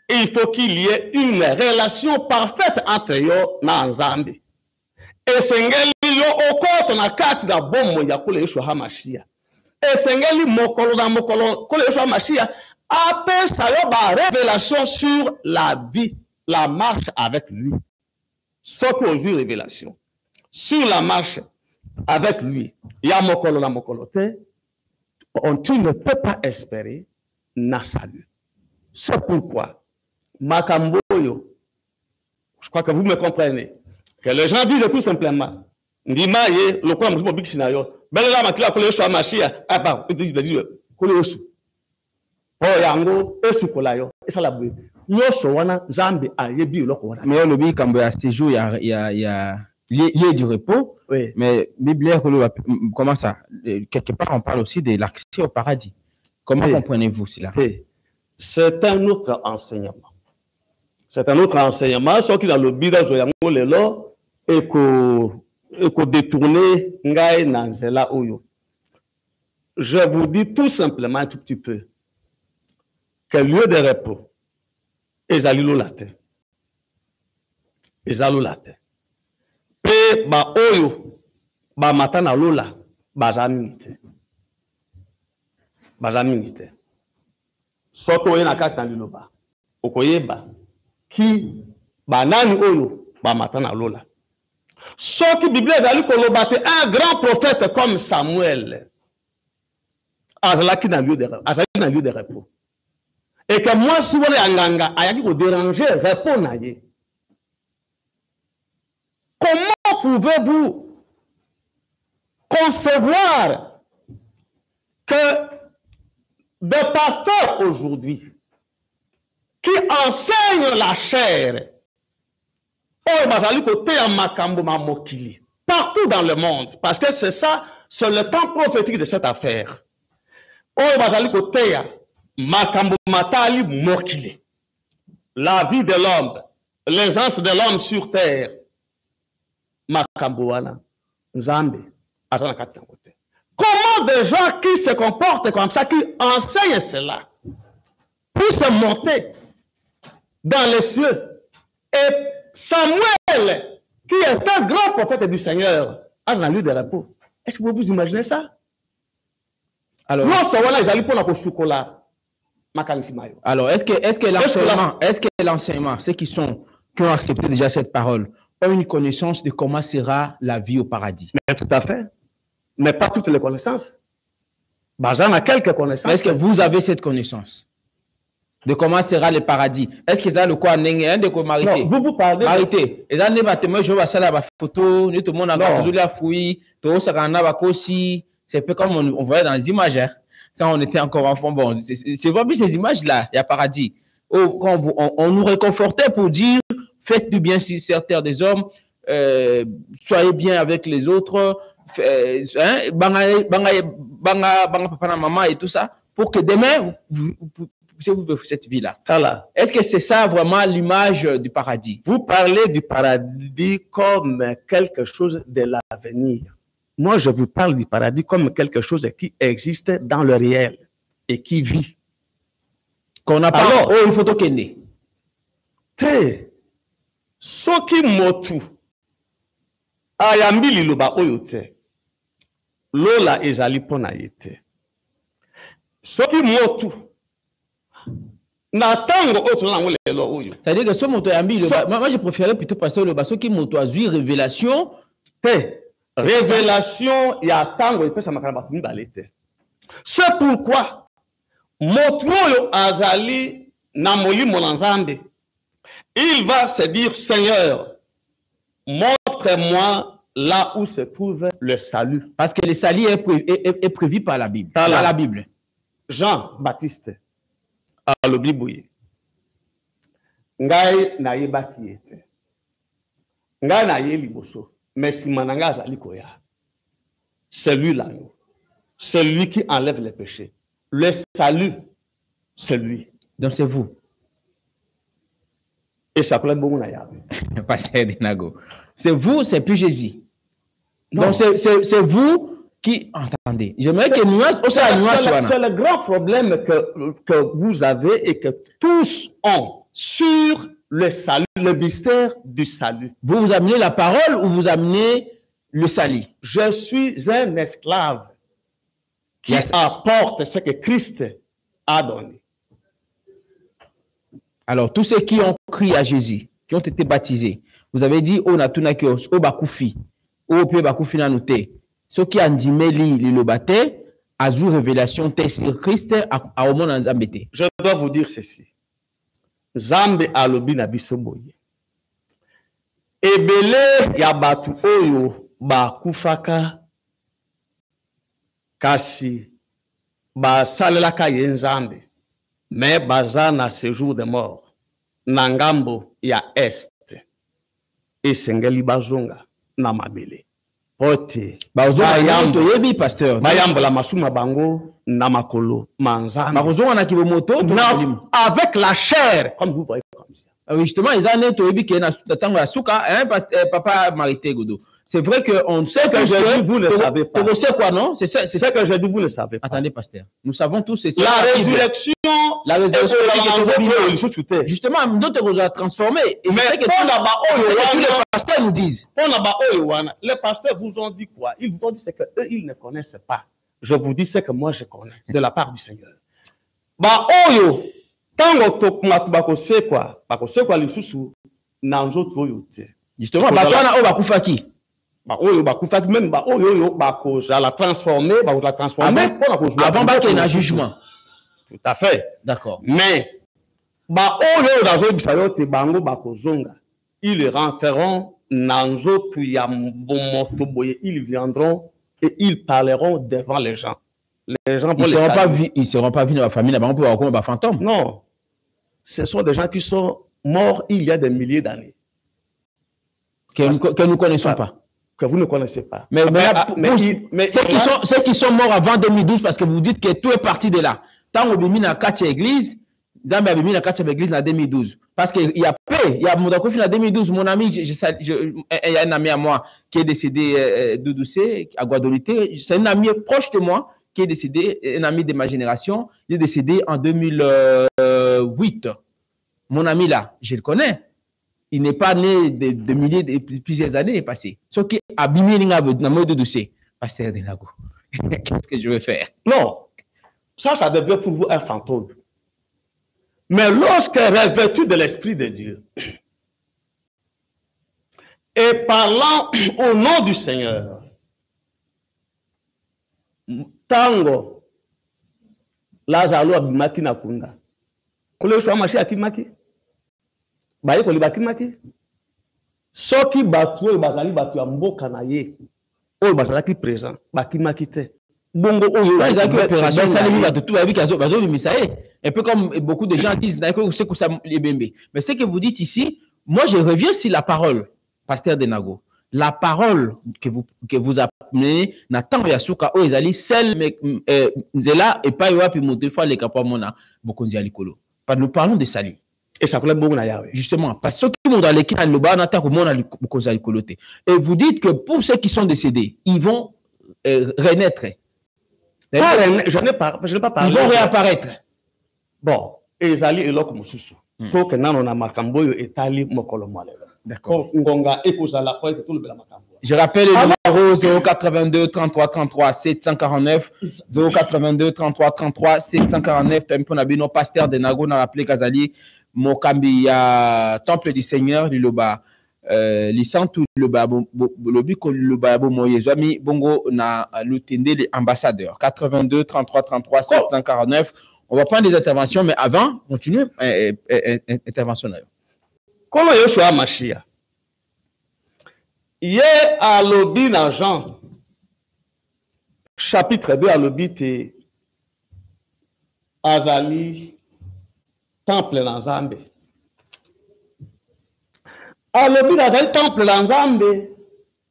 Il faut qu'il y ait une relation parfaite entre yo na Nzambe. Et sengeli yo okoto na kati da bomo ya kule Yeshua HaMashiach. Et sengeli mokolo na mokolo kule Yeshua HaMashiach appelle ça yo ba révélation sur la vie, la marche avec lui. Ce qu'aujourd'hui révélation. Sur la marche avec lui, il y a mokolo na mokolote, tu ne peux pas espérer na salut. C'est pourquoi, Makamboyo, je crois que vous me comprenez, que les gens disent tout simplement, Ndimaye, le quoi, mon big scenario, ben là, ma clé, collé sur Machia, ah, bah, collé au oh, yango, et sous colayo, et ça la bouille. Yoso wana, Zambi, a yebi, le quoi. Mais le big, quand il y a séjour, il y a lié du repos, oui. Mais Bible, comment ça? Quelque part, on parle aussi de l'accès au paradis. Comment oui. Comprenez-vous cela? Oui. C'est un autre enseignement. C'est un autre enseignement, sauf qu'il a le bida zoyango lelo et que détourner ngai nanzela oyo. Je vous dis tout simplement un tout petit peu que lieu de repos ezali lolate. Ezali lolate. Pe ba oyo ba matana lola bazamite. Bazamite. Soko oyo na kata liloba. Okoyeba ki banani oyo ba matana lola. Soki Bible ezali koloba te un grand prophète comme Samuel. Azalaki na lieu de repos. Et que moi si vous anganga ayaki ko déranger repos na ye. Comment pouvez-vous concevoir que des pasteurs aujourd'hui qui enseignent la chair partout dans le monde, parce que c'est ça, c'est le temps prophétique de cette affaire. La vie de l'homme, l'aisance de l'homme sur terre. Comment des gens qui se comportent comme ça, qui enseignent cela, puissent monter dans les cieux? Et Samuel, qui est un grand prophète du Seigneur, a dans lieu de repos. Est-ce que vous vous imaginez ça? Alors, est-ce que l'enseignement, ceux qui ont accepté déjà cette parole, ont une connaissance de comment sera la vie au paradis? Mais tout à fait. Mais pas toutes les connaissances. J'en ai quelques connaissances. Est-ce que vous avez cette connaissance de comment sera le paradis? Est-ce que ça le quoi de quoi marité? Non, vous parlez. Marité. Et là, je vais faire la photo, tout le monde a la fouille, tout le monde c'est un peu comme on voyait dans les images. Hein. Quand on était encore enfant, bon, c'est pas plus ces images-là, il y a paradis. On nous réconfortait pour dire, faites du bien sur cette terre des hommes, soyez bien avec les autres, banga papa et maman et tout ça, pour que demain, vous vivez cette vie-là. Voilà. Est-ce que c'est ça vraiment l'image du paradis? Vous parlez du paradis comme quelque chose de l'avenir. Moi, je vous parle du paradis comme quelque chose qui existe dans le réel et qui vit. Qu'on n'a pas. Alors, Oh, il faut toquer. Ce qui motu ayambi liloba oyo te lola ezali pona yete. Ce qui motu na tango oyo tolango lelo oyo. C'est-à-dire que ce moto ayambi liloba, moi je préférais plutôt passer le baso qui moto a eu révélation. Révélation ya tango epesa makana batu mibale te. C'est pourquoi motu oyo azali na molimo na Nzambe, il va se dire, Seigneur, montre-moi là où se trouve le salut. Parce que le salut est prévu par la Bible. Par la Bible. Jean-Baptiste, à l'Oblibouye. Ngai na yebaki ete. Ngai na ye liboso. Mais si mananga jali koya. C'est lui là. C'est lui qui enlève les péchés. Le salut, c'est lui. Donc c'est vous. Et ça plaît beaucoup à Yahweh. Pasteur Denago. C'est vous, c'est plus Jésus. Non. Donc c'est vous qui. Attendez. J'aimerais que nuance. C'est le grand problème que vous avez et que tous ont sur le salut, le mystère du salut. Vous vous amenez la parole ou vous amenez le salut? Je suis un esclave qui apporte ce que Christ a donné. Alors, tous ceux qui ont crié à Jésus, qui ont été baptisés, vous avez dit, oh, natunakios, oh, bakufi, oh, pe bakufi nanute. Ceux qui ont dit, meli, le baptême, a eu révélation, sur Christ, à au monde en Zambété. Je dois vous dire ceci. Zambe alobi na biso boye. Ebele ya batu oyo bakufaka kasi basalelaka ye Nzambe. Mais baza na séjour de mort na ngambo ya est esengeli bazonga na mabele pote bayambo yebi pasteur bayambo la masuma bango na makolo manzana bazonga na kibomoto avec la chair comme vous voyez comme ça. Oui, justement ils ont neto yebi ke na tango ya suka papa Marité Godo. C'est vrai qu'on sait que je dis, vous ne savez pas. Vous savez quoi, non? C'est ça que je dis, vous ne savez pas. Attendez, pasteur. Nous savons tous c'est ça. La résurrection. Justement, d'autres vous a transformé. Et mais que tous les pasteurs nous disent. Les pasteurs vous ont dit quoi? Ils vous ont dit ce qu'eux, ils ne connaissent pas. Je vous dis ce que moi je connais de la part du Seigneur. Ba oyo, tango tokmatu bakosekwa lisusu na nzoto oyo te. Justement, batwana o bakufaki. Oyo bakufaki même ba oyo bako la transformer, la transformer avant qu'il y ait un jugement. Tout à fait. D'accord. Mais ba oyo dazo bisayo te bango bakozonga. Ils rentreront dans nzoto ya bomoto boye, ils viendront et ils parleront devant les gens. Les gens ils seront pas vus dans la famille là-bas, on peut avoir comme un fantôme. Non. Ce sont des gens qui sont morts il y a des milliers d'années. Que nous ne connaissons pas. Que vous ne connaissez pas. Mais ceux qui sont morts avant 2012, parce que vous dites que tout est parti de là. Tant que vous avez mis dans 4 églises, Zambie a mis dans 4 églises en 2012. Parce qu'il y a paix. Il y a Moudakoufi en 2012. Mon ami, il y a un ami à moi qui est décédé Doudoucé, à Guadeloupe. C'est un ami proche de moi qui est décédé, un ami de ma génération. Il est décédé en 2008. Mon ami là, je le connais. Il n'est pas né de milliers, de plusieurs années passées. Ce qui a abîmé dans mode de dossier. Pasteur Denago, qu'est-ce que je veux faire? Non, ça devient pour vous un fantôme. Mais lorsque revêtu de l'Esprit de Dieu et parlant au nom du Seigneur, tango Lazaro abimaki na kunda. Kole so amashi akimaki. Baye ko libakimaki. Soki batu e bazali batu ya mboka na ye. O bazalaki présent, bakimaki te. Bongo oyo opération salimi ba tout babi kazo bazo bimisae. Un peu comme beaucoup de gens disent d'accord c'est que ça les bembe. Mais ce que vous dites ici, moi je reviens sur la parole. Pasteur Denago, la parole que vous appelez Nathan Yasuka o ezali celle nzela et pas yoapi motefa le kapamona bokonzi alikolo. Nous parlons de sali. Et ça coule beaucoup na justement parce que qui dans l'équipe le ba nata ko mona bokonzi alikolo te. Et vous dites que pour ceux qui sont décédés, ils vont renaître. Je n'ai pas parlé. Ils vont réapparaître. Bon, ezali eloko mususu. Pour que nano na makambo yo etali mokolo mwalelo. D'accord. Je rappelle le numéro 082 33 33 749 082 33 33 749 tempo nabino Pasteur Denago na rappelé Kazali mokambi ya temple du Seigneur liloba lisantu liloba lobi ko liloba bo moyezami bongo na lutende les ambassadeurs 82 33 33 749. On va prendre des interventions mais avant continuer intervention. Comment Yoshua Machia? Hier à l'obi dans Jean, chapitre 2 à l'obi te Azali, temple dans Zambé. À l'obi dans Azali, temple dans Zambé,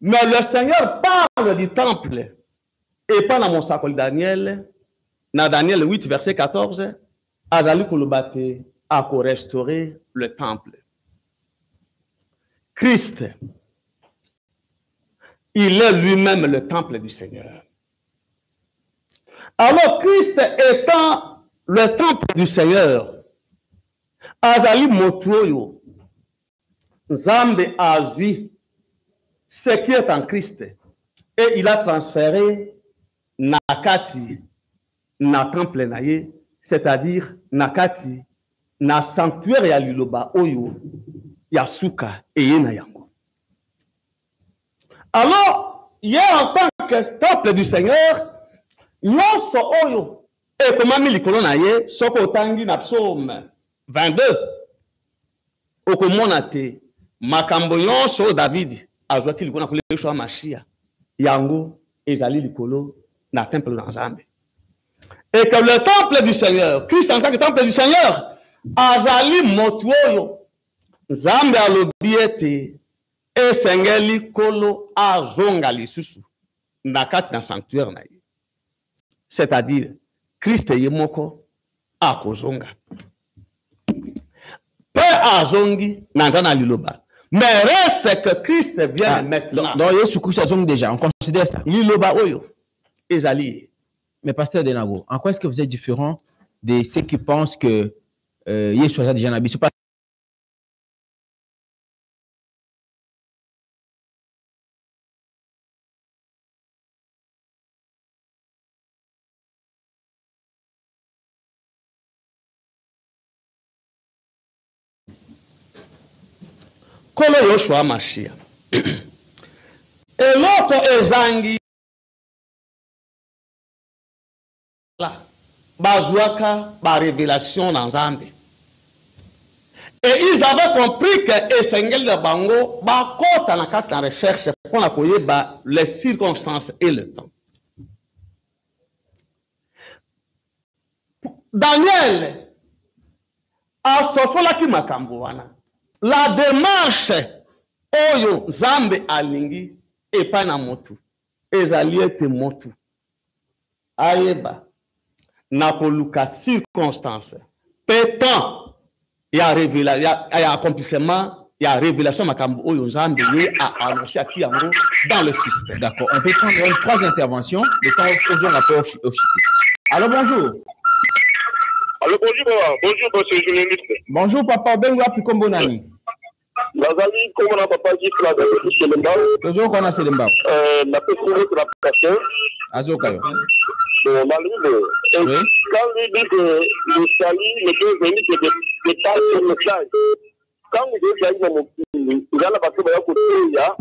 mais le Seigneur parle du temple. Et pas dans mon sacre Daniel, dans Daniel 8, verset 14, Azali Kouloubate a restauré le temple. Christ, il est lui-même le temple du Seigneur. Alors Christ étant le temple du Seigneur, Azali Motuoyo, Nzambe a vu ce qui est en Christ et il a transféré Nakati, na temple naye, c'est-à-dire Nakati, na sanctuaire ya Liloba Oyo, Yasuka et Yenayango. Alors, il y a en tant que temple du Seigneur, Nyonso Oyo, et comment Milikolo naye, Soko Tangi na psaume 22, Okomonate, Makambo Nyonso David, Azwaki Likona Kule Yoshua Machia, Yango, Ezali Likolo, na temple d'Anzambe. Et que le temple du Seigneur, Christ en tant que temple du Seigneur, Azali Motuoyo, Nzambe alobiete, Esengeli Kolo Azonga Lisusu, Nakat na sanctuaire naye. C'est-à-dire, Christ Yemoko Akozonga. Peu Azongi, Nanzana Liloba. Mais reste que Christ vient maintenant. Donc, Yesu Christ Azongi déjà, on considère ça. Liloba Oyo, Ezali. Mais Pasteur Denago, en quoi est-ce que vous êtes différent de ceux qui pensent que Yesu a déjà nabi? Kolo Yoshua Machia. Et l'autre Ezangi. Là. Bazouaka, ba révélation dans Zambé. Et ils avaient compris que Esengel de Bango, ba kota na kata recherche pour la koyeba les circonstances et le temps. Daniel a sosola ki makambo wana. La démarche oyo Zambe alingi epa na motu ezali ete motu ayeba na koluka circonstance pétant ya révélation ya accomplissement ya révélation makambo oyo Zambe ye a annoncé ati yango dans le suspect. D'accord, on peut prendre trois interventions le temps faisons rapport au chité. Alors bonjour. Alors bonjour monsieur le journaliste. Bonjour papa Benga Pikombonani. Nazali comme na papa dit la chez le mbao. Toujours qu'on a c'est le mbao. La petite l'application. Azokayo. Malgré oui. Quand il dit que le salut ne peut venir que de par le message. Quand vous êtes dans mon pays, vous allez passer par côté ya,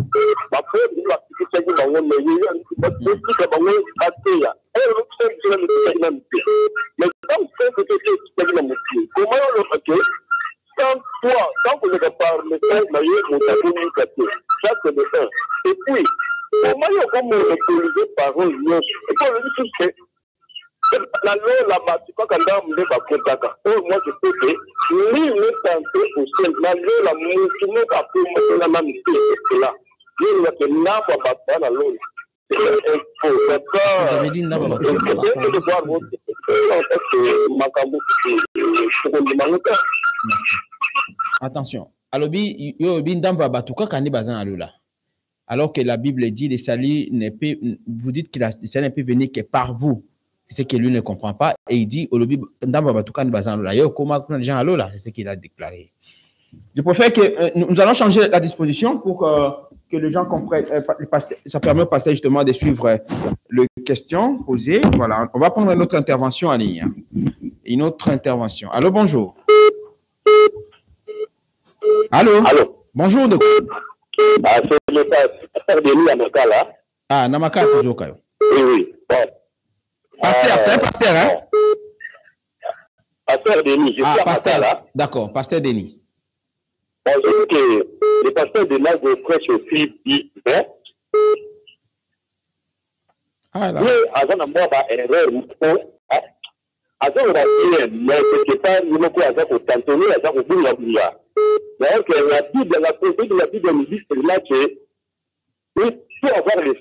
après la petite qui va on mais il y a une petite qui va on passer ya. Et le fait que le même. Mais quand vous faites que c'est dans mon pays, comment on le fait? Quand toi, quand vous êtes par le message, vous avez communiqué. Ça c'est le un. Et puis, comment on peut utiliser parole et pour le dire c'est la là-bas, tu crois qu'on a un peu moi, je peux que, lui, il est tenté pour ça. La tu n'es pas pour moi, la même chose, là. Il y a que là, on va pas la l'eau. Vous avez dit attention. Alobi, yo bindamba batuka kani bazan alola. Alors que la Bible dit les salis ne peut, vous dites que les salis ne peut venir que par vous. C'est ce que lui ne comprend pas. Et il dit, Olobi ndamba batuka ni bazan alola. Yo comment les gens alola, c'est ce qu'il a déclaré. Je préfère que nous allons changer la disposition pour que les gens comprennent. Ça permet au pasteur justement de suivre les questions posées. Voilà, on va prendre une autre intervention en ligne. Une autre intervention. Allô, bonjour. Allô. Allô. Bonjour. Ah, c'est le pasteur Denis Amaka là. Ah, Namaka toujours Kayo. Oui, oui. Bon. Pasteur, c'est un pasteur, hein? Pasteur Denis, je suis pasteur là. D'accord, pasteur Denis. Bon, je dis que le pasteur Denis de prêche aussi dit, hein? Ah, là. Oui, avant de moi, erreur, avant de dire, mais quelque part, il faut avoir tantonné, avoir oublié la bouilla. Donc, la Bible, la prophétie de la Bible nous dit que il faut avoir les il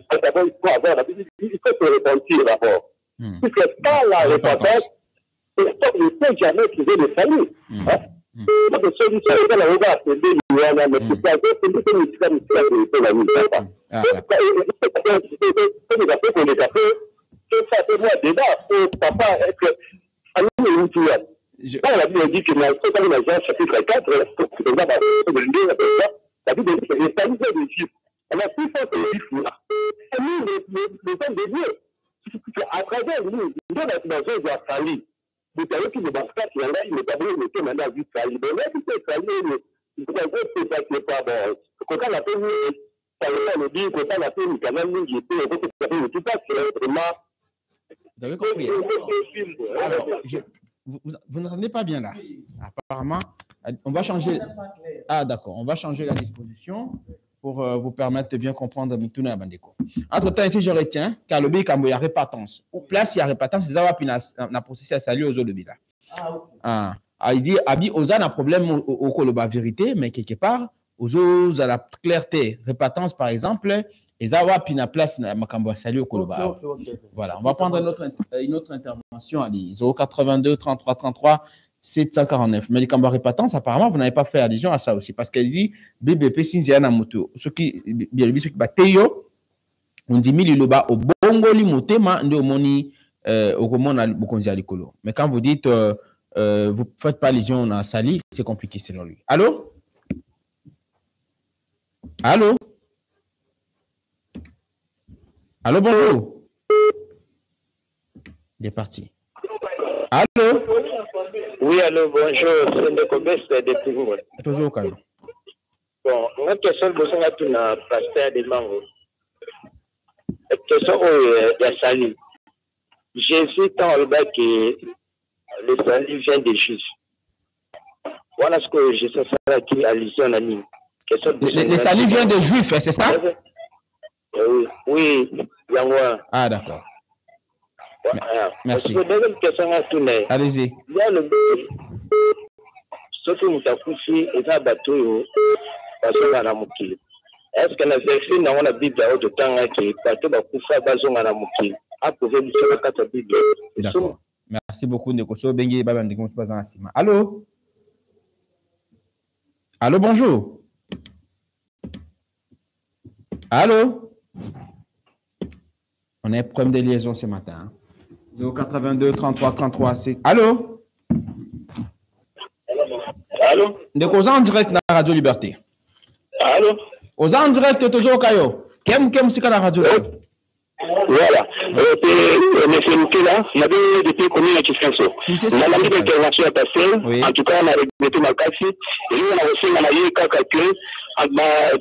faut avoir la Bible, il faut se repentir d'abord. Parce que par la repentance, il ne faut jamais trouver le salut. Donc, celui-ci, il va la appeler, mais c'est pas que la Bible dit que dans le chapitre 4, la Bible dit que les saluts des Juifs, on a plus fort que les Juifs là. Et nous, les hommes de Dieu, à travers nous, nous avons la besoin de la salut. Vous savez qu'il ne va pas qu'il y en a, il n'est pas bon, il n'est pas dans la salut. Mais là, il peut saluer, il faut pas bon. Quand on a fait, ça veut dire que quand on a fait, quand même, il peut tout ça, c'est vraiment. Vous avez compris? Alors, vous n'entendez pas bien là. Apparemment, on va changer. Ah, d'accord. On va changer la disposition pour vous permettre de bien comprendre Mituna Bandeko. Entre-temps, ici, je retiens car le bic il y a répatence. Ou place, il y a répatence, c'est ça, puis on a processé à saluer aux autres de là. Ah, il dit, Abi, on a un problème au Koloba vérité, mais quelque part, aux autres, à la clarté, répatence, par exemple, et ça va, puis la place, Makambo salut au Koloba. Voilà, on va prendre une autre intervention à 082 33 33 749. Mais les Kamba répatance, apparemment, vous n'avez pas fait allusion à ça aussi, parce qu'elle dit, BBP Sinziana Moto, ce qui, bien le ceux qui battent, on dit, mille loba au bongo li motema, nde omoni, au komona bukonzi alikolo. Mais quand vous dites, vous ne faites pas allusion à Sali, c'est compliqué selon lui. Allô? Allô? Allô, bonjour. Il est parti. Allô? Oui, allô, bonjour. C'est le commerce de toujours. Toujours, Kayo. Bon, notre question, c'est que nous avons pasteur de Mango. La question est de Sali. Jésus, quand on dit que le salut vient des Juifs. Voilà ce que je sais faire qui allusion à nous. Le salut vient des Juifs, c'est ça? Oui, ah, d'accord. Merci. Allez-y. Ce que nous avons fait, c'est un bateau est-ce que la version dans la Bible a autant de temps que bateau va couper bazon à la mouki? D'accord. Merci beaucoup, Nekoso. Bengi, Baba, Ndeko, pas en Assima. Allô? Allô, bonjour. Allô? On a un problème de liaison ce matin. 082 33 33 6. Allô? Allô? Ndeko, en direct dans la Radio Liberté. Allô? Aux en direct, toujours Kayo. Kem, c'est la Radio Liberté. Voilà. Monsieur Moukela, il y avait depuis combien de questions? On a la mise d'intervention à passer. En tout cas, on a regretté ma casse. Et nous, on a aussi managé quelqu'un. La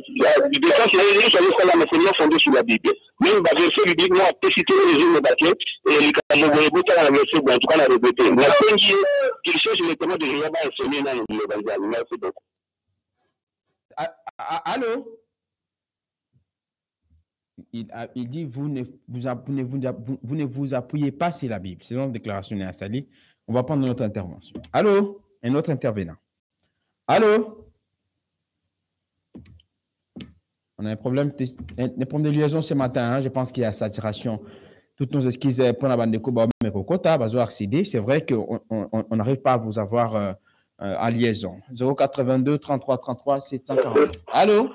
défense, il y a l'enseignement fondé sur la Bible. Même la version biblique, moi, j'ai cité les jeunes baquets et les Camerounais, la version, en tout cas, on a regretté. La première, qu'il cherche le témoin de Jéhovah et sonner dans le merci beaucoup. Allô? Il dit, vous ne vous appuyez pas sur la Bible. C'est une déclaration à Sali. On va prendre notre intervention. Allô? Un autre intervenant. Allô? On a un problème de liaison ce matin. Hein. Je pense qu'il y a saturation. Toutes nos excuses pour la bande de Kuba, mais Kokota, Bazo accéder. C'est vrai qu'on n'arrive pas à vous avoir en liaison. 082 33 33 740. Allô?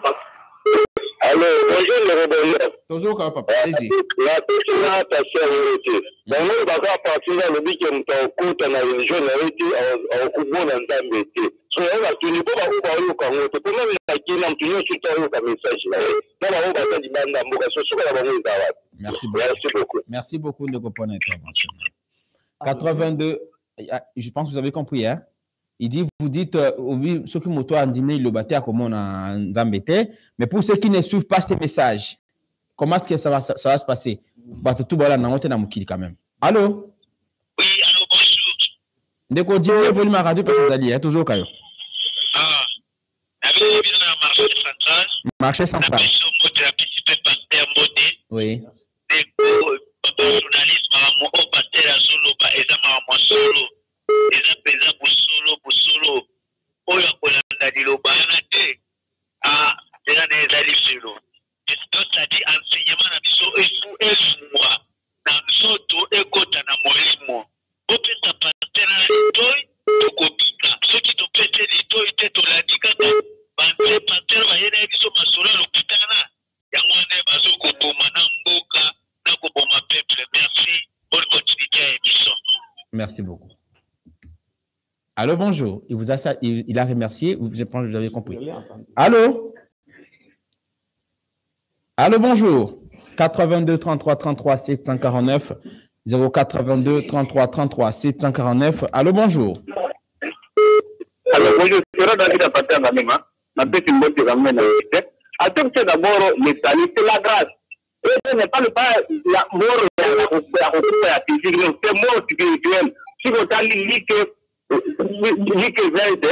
Allô, bonjour le rebelle. Toujours quand papa, allez-y. La question a passé à l'unité. Dans le bagage à partir de l'objet qui est en compte dans la région, on a été en coupon dans le métier. So, on a tenu pour avoir eu comme autre. Pour même la qui n'a tenu sur ton message là. Dans la route à Diban d'Amboka, sur la banque d'Awad. Merci beaucoup. Merci beaucoup de répondre à l'intervention. 82, je pense que vous avez compris, hein? Il dit, vous dites, ceux qui m'ont dîné, ils le battaient à comment on a embêté. Mais pour ceux qui ne suivent pas ces messages, comment est-ce que ça va se passer? Tout le monde quand même. Allô? Oui, allô, bonjour. Dès dit, vous voulez ma radio parce que vous allez, toujours Kayo. Ah, avec le marché central. Marché central. Oui. Merci beaucoup. Allô, bonjour. Il a remercié. Je pense que vous avez compris. Allô? Allô, bonjour. 82 33 33 749 082 33 33 749. Allô, bonjour. Allô, bonjour. C'est David à partir de la même. Ma petite mot de la même. C'est d'abord le salut, c'est la grâce. Et ce n'est pas la mort la physique, c'est mort spirituelle. Si vous avez dit que Verde,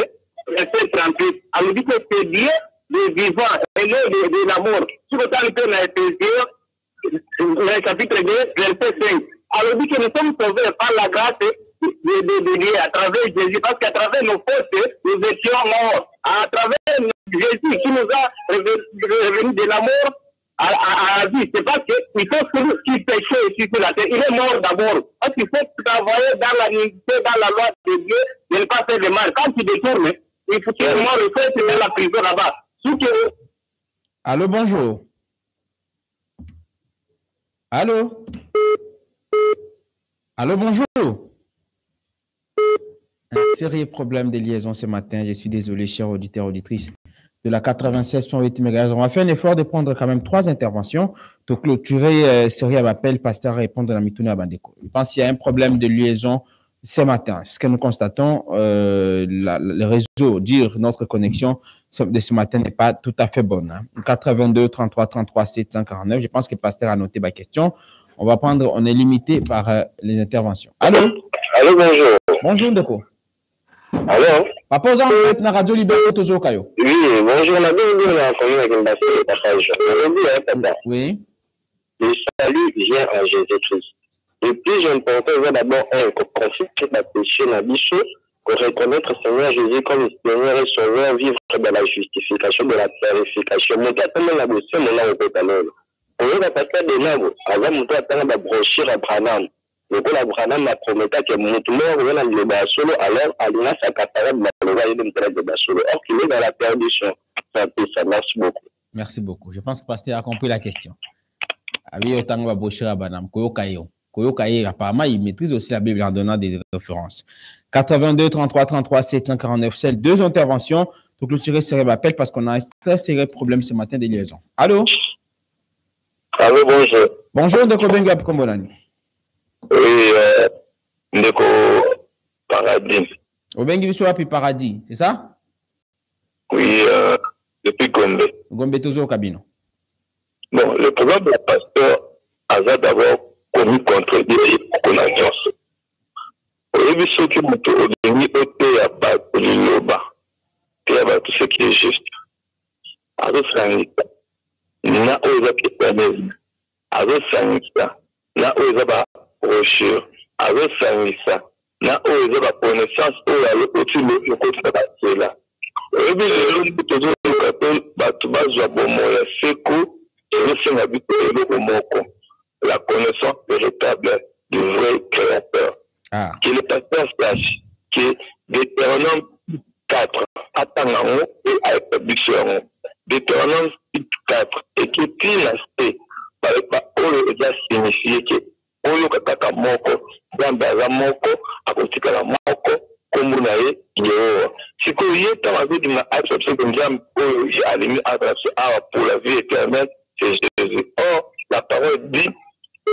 verset 38, alors dit que c'est Dieu de vivant et non de la mort. Si vous avez dit le chapitre 2, verset 5, alors dit que nous sommes sauvés par la grâce de Dieu à travers Jésus, parce qu'à travers nos fautes, nous étions morts. À travers Jésus qui nous a revenu de la mort à la vie, c'est parce qu'il faut qu'il péchait sur la terre. Il est mort d'abord. Parce qu'il faut travailler dans la unité, dans la loi de Dieu, de ne pas faire de mal. Quand tu détournes, il faut qu'il est mort, il faut être dans la prison là-bas. Allô, bonjour. Allô? Allô, bonjour. Un sérieux problème de liaison ce matin. Je suis désolé, chers auditeurs, auditrices de la 96.8 MHz. On va faire un effort de prendre quand même 3 interventions pour clôturer série à l'appel, pasteur à répondre à la Mitouna Bandeko. Je pense qu'il y a un problème de liaison ce matin. Ce que nous constatons, le réseau, notre connexion de ce matin n'est pas tout à fait bonne. Hein. 82 33 33 749. Je pense que le pasteur a noté ma question. On est limité par les interventions. Allô? Allô, bonjour. Bonjour, Ndeko. Allô? Papa, vous avez la radio libérée toujours, Kayo. Oui, bonjour, on a bien connu avec une base de papa. Oui. Le salut vient en Jésus-Christ. Le plus important, c'est d'abord qu'on confie que la péché n'a bichot, qu'on reconnaître Seigneur Jésus comme le Seigneur et Sauveur, vivre dans la justification, de la clarification. Mon gars, tellement la boussée, mon nom est talon. On va passer des noms, avant mon gars, tellement la brochure à Branham. Le coup, la Branham m'a promis que mon tourneur revienne à le solo, alors, Alina s'accapara de la loi et de me solo. Or, qu'il est dans la perdition. Ça marche beaucoup. Merci beaucoup. Je pense que le pasteur a compris la question. Avec autant de brochure à Branham, Koyokaye, apparemment, il maîtrise aussi la Bible en donnant des références. 82 33 33 749, c'est 2 interventions pour clôturer ce rappel parce qu'on a un très sérieux problème ce matin de liaison. Allô? Allô, bonjour. Bonjour, Ndeko Benga Kombolani. Oui, Ndeko Paradis. Obengi Bissou puis Paradis, c'est ça? Oui, depuis Gombe. Gombe toujours au cabinet. Bon, le problème de la pasteur a d'abord commis contre lui qu'on agence. Au début, ceux qui m'ont donné au thé à bas, au liloba, et à tout ce qui est juste. Alors, c'est un état. na oyo éternel azosangisa na oyo eza barochure azosangisa na oyo eza baconnaissance oyo okoti na basela oyebi lelo nde tozoluka mpe bato bazwa bomoi ya seko ezosenga bito eloko moko la connaissance véritable du vrai créateur que le pasteur sache que Deutéronome 4 atanga ngo e aétabli yango Deutéronome 4 ekiti na se oyo eza signifie ke oyo kataka moko nzambe aza moko akotikala moko kombo na ye Yehowa sikoyo ye ntango azodima attrape que nzambe oyo ye alimi attrape awa pour la vie éternelle c'est Jésus. Or la parole dit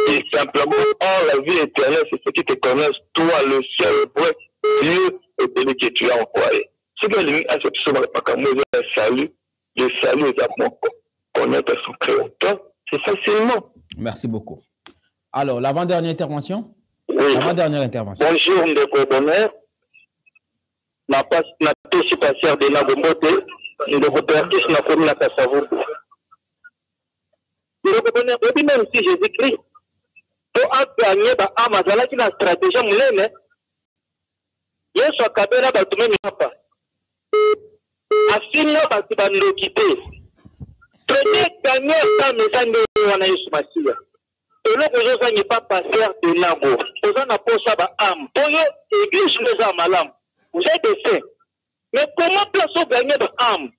et simplement or la vie éternelle c'est ceux qui te connaissent toi le seul vrai Dieu et celui que tu as envoyé. Ce que alimi attrape sur le pakamoyo le salut est à moko connaître son créateur. C'est facilement. Merci beaucoup. Alors, l'avant-dernière intervention? Oui. L'avant-dernière intervention. Bonjour, Ndeko Bonheur. Na tosi passer de la Bombote, Ndeko Bertis na komi na Kasavubu. Ndeko Bonheur, et même si Jésus-Christ, pour gagner ba amazala qui na stratégie munene, Yesu akabela batumeni hapa. Afina batu bandokite. Premier gagnant ça message wana Yesu Masia. Et là que je n'est pas passer de Nago. Aux en apôtres ça ba âme. Pour l'église les âmes malam. Vous êtes des saints. Mais comment place gagner de âme?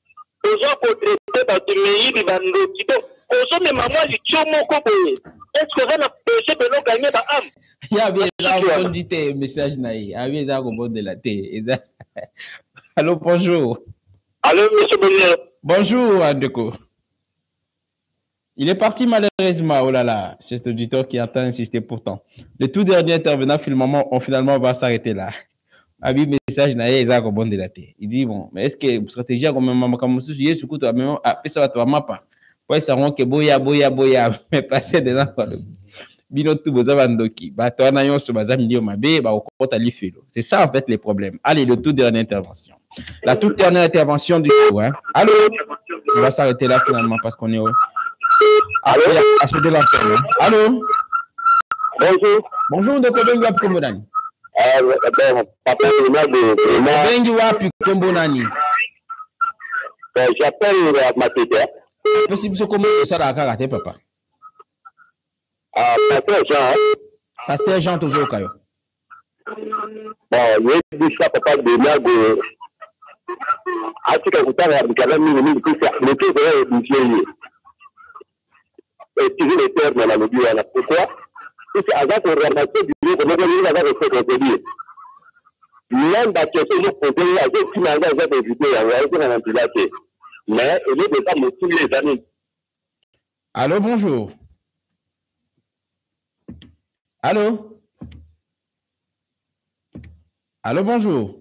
Aux gens pour traiter ba de meyi di bandokite. Aux hommes maman du tiomo koboye. Est-ce que vous avez péché de non gagner de âme? Il y a bien là on dit tes messages naï. Il y a bien ça au de la thé. Allô, bonjour. Allô, monsieur Bonheur. Bonjour, Andeko. Il est parti malheureusement, oh là là, cet auditeur qui attend insister pourtant. Le tout dernier intervenant, finalement, va s'arrêter là. Abi message na yeza ko bon de la terre. Il dit bon, mais est-ce que stratégie comme maman comme sous yé sous couteau même après ça va toi mapa. Pour ça on que boya mais passer de là par le bino tout boza bandoki. Ba to na yon so baza milio mabe ba okota li felo. C'est ça en fait les problèmes. Allez, le tout dernière intervention. La toute dernière intervention du coup hein. Allô. On va s'arrêter là finalement parce qu'on est au allô, allô. Bonjour. Bonjour, de Kobengi Wapi Kombonani. Papa, Kobengi Wapi Kombonani. J'appelle Matete. Possible ce comment ça la karaté, papa. Pasteur Jean. Pasteur Jean toujours Kayo. Bon, il dit ça, papa, de Nago. Atika Koutara, Bikadami, le tout est du et toujours les terres dans la lobby. Pourquoi? Parce que avant qu'on ramasse du lieu, on va venir avec ce qu'on peut dire. L'un d'accepter nous proposer à ceux qui n'ont pas évité à voir un pilote. Mais il est de ça, mais tous les amis. Allô, bonjour. Allô? Allô, bonjour.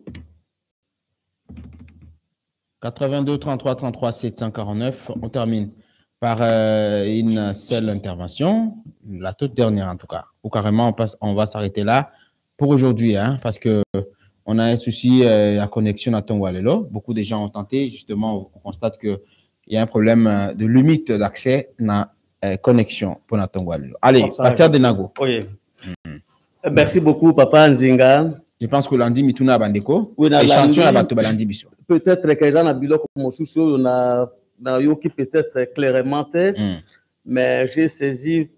82 33 33 749. On termine par une seule intervention, la toute dernière en tout cas, ou carrément on va s'arrêter là pour aujourd'hui, hein, parce que on a un souci la connexion à Tongwalelo. Beaucoup de gens ont tenté, justement, on constate qu'il y a un problème de limite d'accès à la connexion pour la Tongwalelo. Allez, Pasteur Denago. Oui. Merci beaucoup, Papa Nzinga. Je pense que lundi, Mituna Bandeko, oui, et chantion à Bato Balandi Bisso. Peut-être que les gens ont bilo comme souci, on a qui peut-être clairement, mais j'ai saisi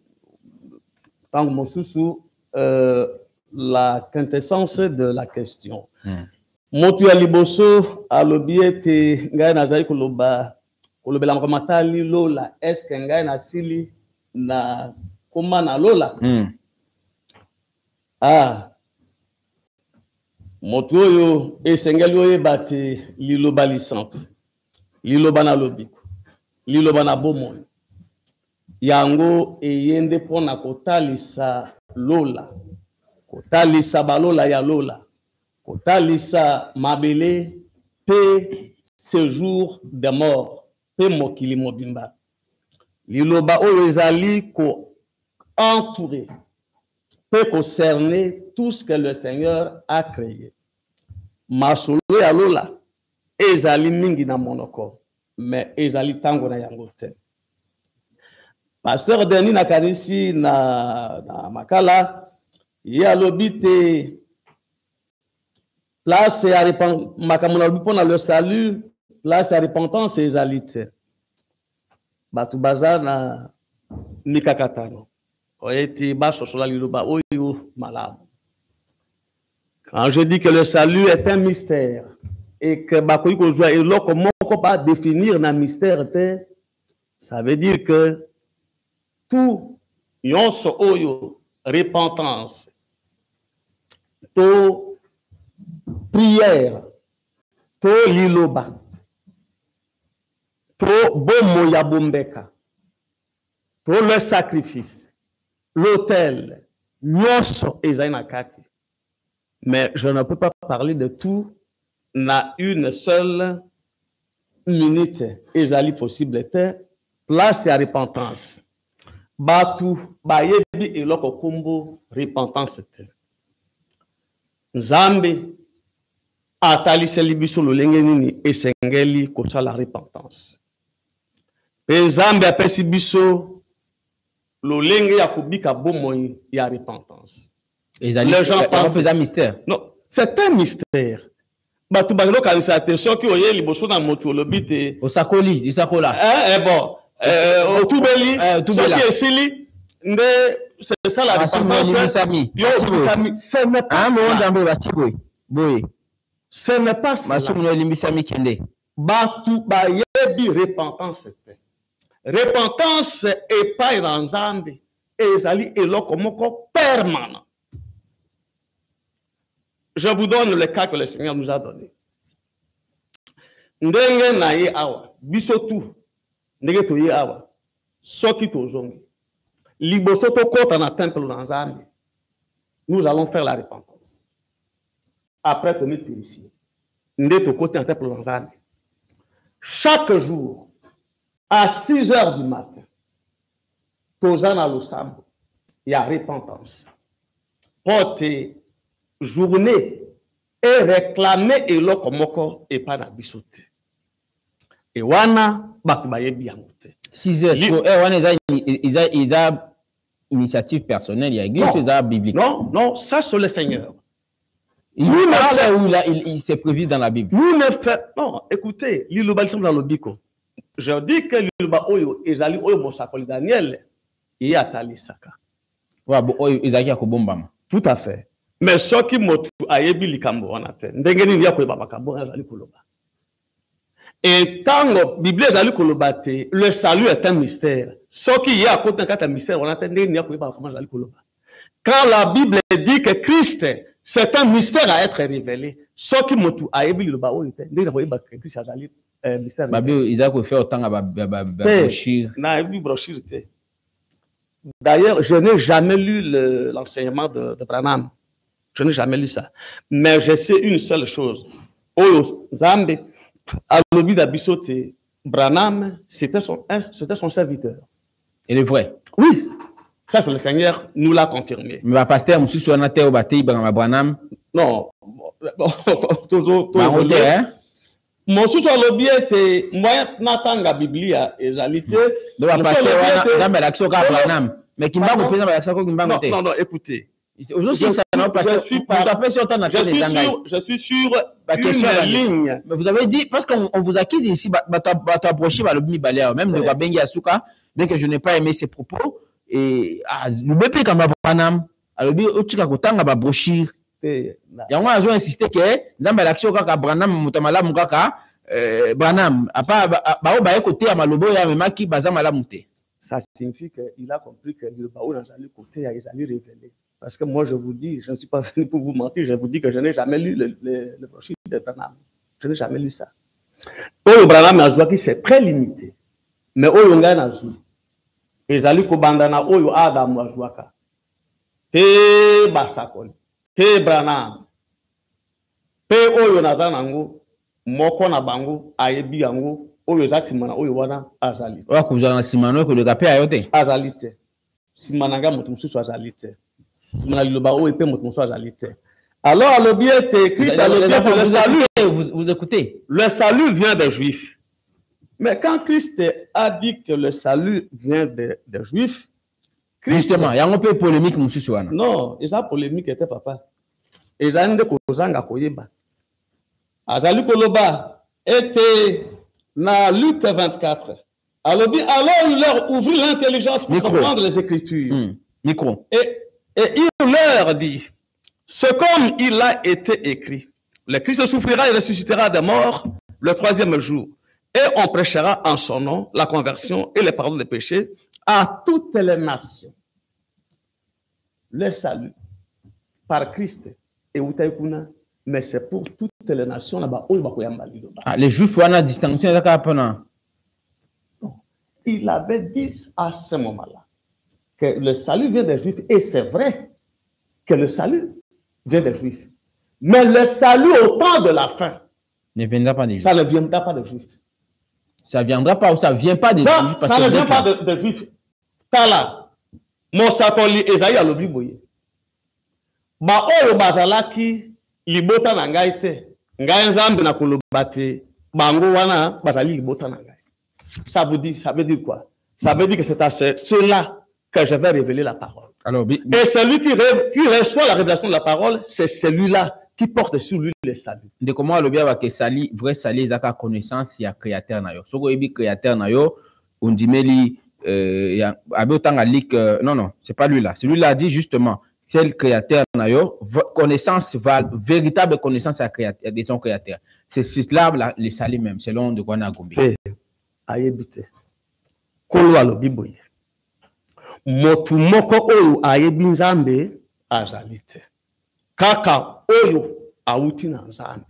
tant mon sous la quintessence de la question. Motu aliboso alobiete ngai nazali koloba kolobela makamata lola est-ce que ngai na sili na koma na lola motu oyo esengeli oyeba te liloba lisantu liloba na lobiko liloba na bomoi yango eyende pona kotalisa lola kotalisa balola ya lola kotalisa mabele pe séjour de mort pe mokili mobimba liloba oyo ezali ko entourer peut concerner tout ce que le Seigneur a créé. Masolo ya lola ezali mingi na monoko mais ezali tango na yango te. Pasteur Denis Nakarisi na Makala, il y a l'obité place à le salut, place à repentance et égalité. Batu bazana mikakatano. Oyeti baso sola liloba oyo malamu. Quand je dis que le salut est un mystère et que bakoyi kozwa eloko moko pas définir na mystère te, ça veut dire que tout yonso oyo repentance to prière to liloba to bomo ya bombeka to le sacrifice l'autel nyonso ezali na kati. Mais je ne peux pas parler de tout na une seule minute ezali possible te place ya repentance batu bayebi eloko kombo repentance te. Nzambe ataliseli biso lolenge nini esengeli kosala repentance. Pe Nzambe apesi biso lolenge ya kubika bomoi ya repentance. Les gens pensent c'est un mystère. Non, c'est un mystère. Batu bagelo kanisa te soki oye liboso na moto lobite Osakoli, isakola. Bon, otubeli soki esili nde c'est ça la repentance. Ce n'est pas ce n'est pas ça. Batu bayebi repentance te. Repentance est pas dans Nzambe ezali eloko moko permanent. Je vous donne le cas que le Seigneur nous a donné. Ndenge na ye awa biso tu ndenge to ye awa soki to zongi liboso to kota na temple na Nzambe, nous allons faire la repentance. Après te purifier. Ndenge to kota na temple na Nzambe. Chaque jour à 6 heures du matin, tozana losambo, il y a repentance. Porte journée et réclamer eloko moko et pas na bisote. Et wana batu bayebi yango te. 6 heures. Wana ils initiative personnelle, il y a église biblique. Non, ça c'est le Seigneur. Il s'est prévu dans la Bible. Nous ne faisons non, écoutez, liloba lisam dans le biko. Je dis que liloba oyo ezali oyo bosakoli Daniel et atali saka. Wa bo oyo ezaki akobombama. Tout à fait. Mais ce qui motu ayebi likambo wana te. Ndenge nini ya koyeba makambo ezali koloba. Et quand la Bible ezali koloba te, le salut est un mystère. Ce qui y a côté un mystère wana te ndenge nini ya koyeba makambo ezali koloba. Quand la Bible dit que Christ c'est un mystère à être révélé, ce qui motu ayebi liloba oyo te ndenge na koyeba que Christ ezali mystère. Babi ils a ko faire autant ba brochure. Na bi brochure te. D'ailleurs, je n'ai jamais lu l'enseignement de Branham. Je n'ai jamais lu ça. Mais je sais une seule chose. Oyo Zambe, à l'obi d'Abisote, Branham, c'était son serviteur. Il est vrai. Oui, ça c'est le Seigneur nous l'a confirmé. Mais le pasteur, monsieur, sur un terre au bâti, Branham. Non. Toujours. Mon sous sur le biais était moi n'attends Biblia et j'alité. Donc le pasteur dans l'action Branham. Mais qui m'a compris dans l'action qui m'a monté. Non, écoutez. Aujourd'hui, ça n'a pas. Je suis sur une ligne. Mais vous avez dit, parce qu'on vous accuse ici, approché par le Bibalé, même le Rabengi Asuka, bien que je n'ai pas aimé ses propos, et le BP comme Branham, alors bien au Tika Kotanga ba brochure. Yango azo insister que nzamba l'action kaka Branham mutamala mukaka Branham apa ba ba côté ya malobo ya memaki bazamala muté. Ça signifie qu'il a compris que le baou dans le côté il a révélé. Parce que moi, je vous dis, je ne suis pas venu pour vous mentir, je vous dis que je n'ai jamais lu le brochure de Branham. Je n'ai jamais lu ça. Le Branham a qui c'est très limité. Mais Oyo Nga na Zou. Et Zali Kobandana Oyo Adam Wazouaka. Te Basakon. Te Branham. Pe Oyo Nazanango. Moko na Bango. Ayebi Yango. Oyo za Simana Oyo Wana Azali. Oyo Kuzana Simano que le gapé ayote. Azalite. Simananga Motumsu Azalite. Alors, le bien Christ a le salut. Vous écoutez. Le salut vient des Juifs. Mais quand Christ a dit que le salut vient des Juifs, Christ, Justement, il y a un peu de polémique, monsieur Souana. non, et ça polémique était papa. Et j'ai un de kozanga koyeba. Azali koloba était dans Luc 24. Alors il leur ouvrit l'intelligence pour comprendre les Écritures. Micro. Et il leur dit, ce comme il a été écrit, le Christ souffrira et ressuscitera des morts le 3e jour. Et on prêchera en son nom la conversion et les pardons des péchés à toutes les nations. Le salut par Christ et Utaikuna, mais c'est pour toutes les nations là-bas. Les Juifs, on a distinction. Il avait dit à ce moment-là que le salut vient des Juifs, et c'est vrai que le salut vient des Juifs. Mais le salut au temps de la fin, ne viendra pas des Juifs. Ça ne viendra pas des Juifs. Ça viendra pas ou ça vient pas des Juifs. Ça ne vient pas des Juifs. Kala, Mosakoli Esaïe Alobiboye. Ba oyo bazalaki libota na ngai te. Ngai nzambe na kolobate. Bango wana bazali libota na ngai. Ça veut dire quoi? Ça veut dire que c'est à ceux-là que je vais révéler la parole. Alors, et celui qui reçoit la révélation de la parole, c'est celui-là qui porte sur lui le salut. De comment le bien que sali vrai sali ezaka connaissance ya créateur na yo. Soko ebi créateur na yo, on dit meli ya abotanga lik non, c'est pas lui là. Celui-là dit justement, c'est le créateur na yo, connaissance véritable connaissance à créateur de son créateur. C'est cela le sali même selon de quoi na gombe. Ayebite. Kolo alobiboye. Motu moko oyo ayebi nzambe azalite. Kaka oyo auti na nzambe.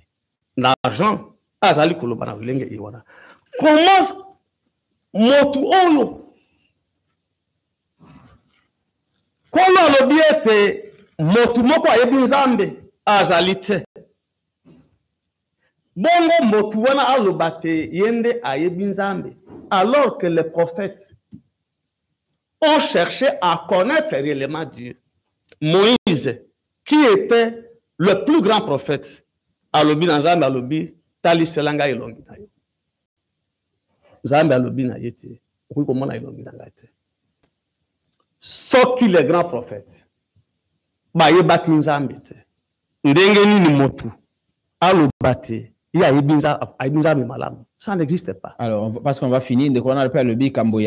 Na Jean azali koloba na vilenge iwana. Comment motu oyo kolo alobi ete motu moko ayebi nzambe azalite. Bongo motu wana alobate yende ayebi nzambe. Alors que les prophètes ont cherché à connaître réellement Dieu. Moïse, qui était le plus grand prophète, alobi na nzambe alobi tali selanga elongi na yo. Nzambe alobi na yete, okuyi komona elongi na ngai te. Soki les grands prophètes bayebaki nzambe te, ndenge nini motu alobate ça n'existe pas. Alors, parce qu'on va finir, de quoi on appelle le bikambo,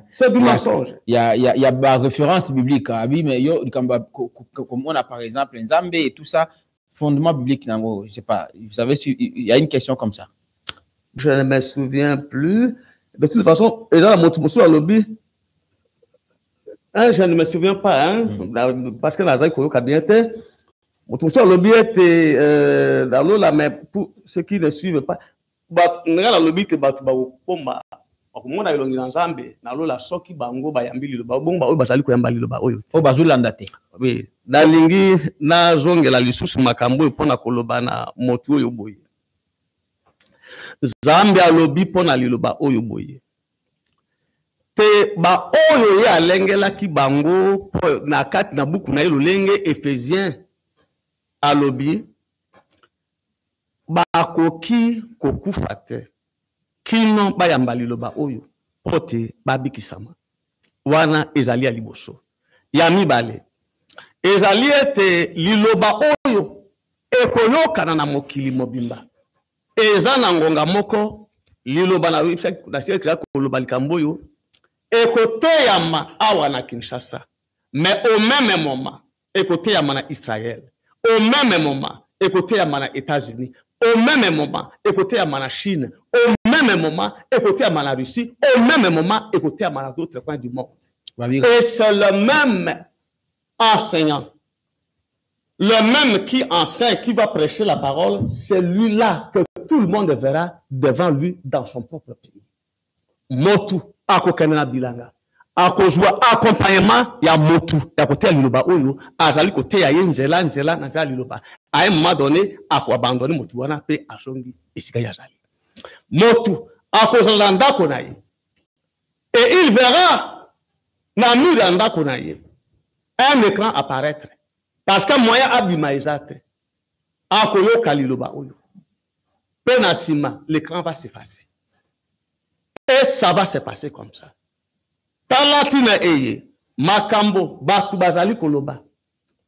c'est du mensonge. Il y a référence biblique. Mais comme on a par exemple un Zambé et tout ça, fondement biblique, je sais pas. Vous savez, il y a une question comme ça. Je ne me souviens plus. De toute façon, je ne me souviens pas, parce que la cabinet. Mais pour ceux qui ne suivent pas, oui, nalingi na zongela lisusu makambo pona koloba na motu oyo boye. Nzambe alobi pona liloba oyo boye. Te ba oyo ye alengelaki bango na kati na buku na lolenge Ephésiens alobi bakoki kokufa te kino bayamba liloba oyo pote babikisama wana ezali ya liboso ya mibale ezali ete liloba oyo ekoyokana na mokili mobimba eza na ngonga moko liloba na siècle koloba likambo oyo ekoteyama awa na Kinshasa, mais au même moment ekoteyama na Israël, au même moment ekoteyama na États-Unis, au même moment ekoteyama na Chine, au même moment ekoteyama na Russie, au même moment ekoteyama na d'autres coins du monde. Et c'est le même enseignant, le même qui enseigne, qui va prêcher la parole, c'est lui-là que tout le monde verra devant lui dans son propre pays. Motu akokana bilanga akozwa accompagnement ya motu ya kotea liloba oyo azali kotea ye nzela na za liloba à un moment donné abandonner motu wana pe asongi esika ya zali motu akozala ndako na ye et il verra na mur ya ndako na ye un écran apparaître parce que moyen abima ezate akoyoka liloba oyo pe na sima l'écran va s'effacer. Et ça va se passer comme ça. Talatina eye, makambo, batu bazali koloba.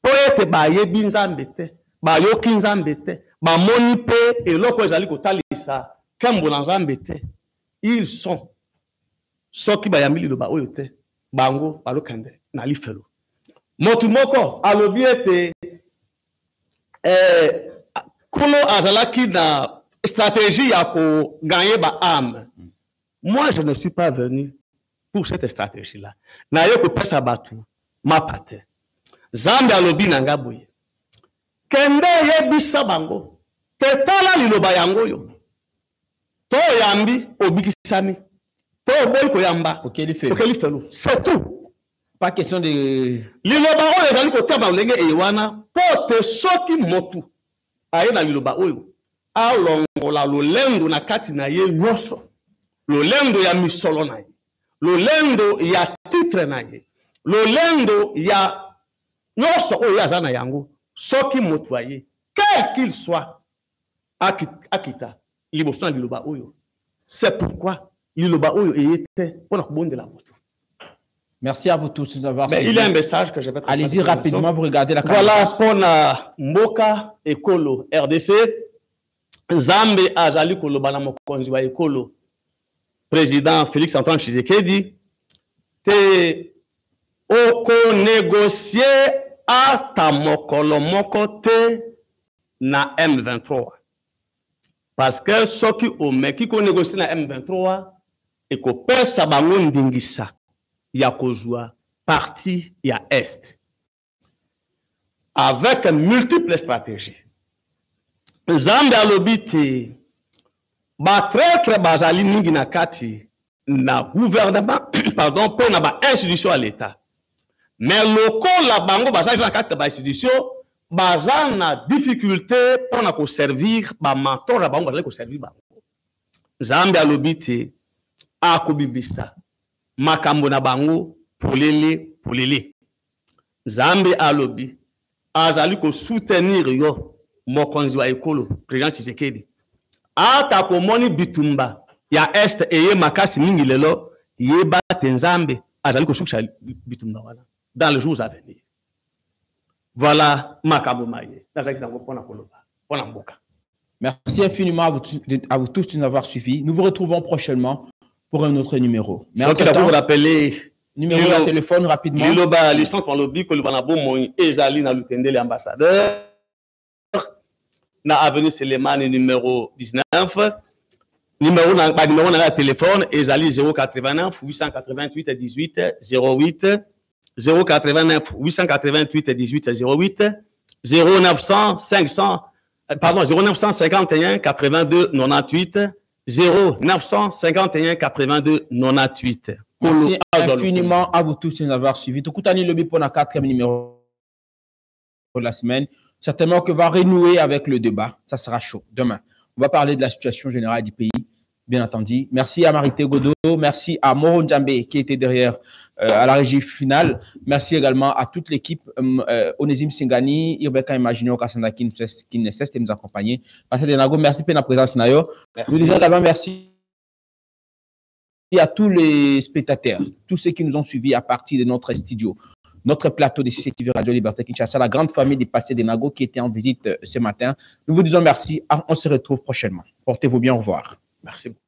Poete ba yebi nzambe te, ba yoki nzambe te, ba moni pe eloko ezali kotalisa kambo na nzambe te. Ils sont soki ba yamili loba oyo te, bango balokande na lifelo. Motu moko alobi ete kulo azalaki na stratégie ya ko gagner ba âme. Moi je ne suis pas venu pour cette stratégie-là. Na yo ko pesa batu mapate. Zambe alobi na ngaboye. Kende yebisa bango. Tetala liloba yango yo. To yambi obikisami. To boy ko yamba. Okeli felo. C'est tout. Pas question de liloba oyo ezali kotaba lenge ewana pote soki motu. Aye na liloba oyo. Alongola lolendo na kati na ye nyoso. Lolendo ya misolo na ye. Lolendo ya titre na ye. Lolendo ya nyoso oyo azana yango. Soki motu aye. Quel qu'il soit. Akita. Liboso na liloba oyo. C'est pourquoi liloba oyo eyete pona kubonde la motu. Merci à vous tous d'avoir suivi. Il y a un message que je vais transmettre. Allez-y rapidement, vous regardez la caméra. Voilà pour la Mboka Ekolo RDC. Nzambe azali koloba na mokonzi wa Ekolo. Président Félix Antoine Tshisekedi. Te oko négocier ata mokolo moko te na M23. Parce que soki omeki ko négocier na M23 et ko pesa bango ndingisa. Ya kozwa parti ya est avec multiples stratégies. Nzambe alobiti ba traître bazali mingi na kati na gouvernement pardon pour na ba institution à l'état. Mais loko la bango bazali na kati ba institution bazali na difficulté pour na ko servir ba mentor la bango bazali ko servir bango. Nzambe alobiti akobibisa makambo na bango polele. Zambe alobi azali ko soutenir yo mokonzi wa Ekolo président Tshisekedi. Ata ko moni bitumba ya est eye makasi mingi lelo yeba Nzambe azali ko soutenir bitumba wala dans les jours à venir. Voilà makambo maye. Nazaki tango pona koloba, pona mboka. Merci infiniment à vous tous de nous avoir suivis. Nous vous retrouvons prochainement pour un autre numéro. Mais ok, vous rappeler numéro de téléphone rapidement. Liloba licence pour lobby que le banabo mon ezali na lutende l'ambassadeur na avenue Selemani numéro 19 numéro na la téléphone ezali 089 888 18 08 089 888 18 08 0900 500 pardon 0951 82 98 0951 82 98. Merci infiniment à vous tous de nous avoir suivis. Tout le lobby pour la 4e numéro de la semaine. Certainement que va renouer avec le débat. Ça sera chaud demain. On va parler de la situation générale du pays, bien entendu. Merci à Marité Godot. Merci à Moro Njambe qui était derrière à la régie finale. Merci également à toute l'équipe. Onésime Singani, Irbeka Imagino, Kassanda qui ne cesse de nous accompagner. Merci pour la présence. Nous disons d'abord merci à tous les spectateurs, tous ceux qui nous ont suivis à partir de notre studio, notre plateau de CCTV Radio Liberté Kinshasa, la grande famille des passés des Nago qui était en visite ce matin. Nous vous disons merci. On se retrouve prochainement. Portez-vous bien. Au revoir. Merci beaucoup.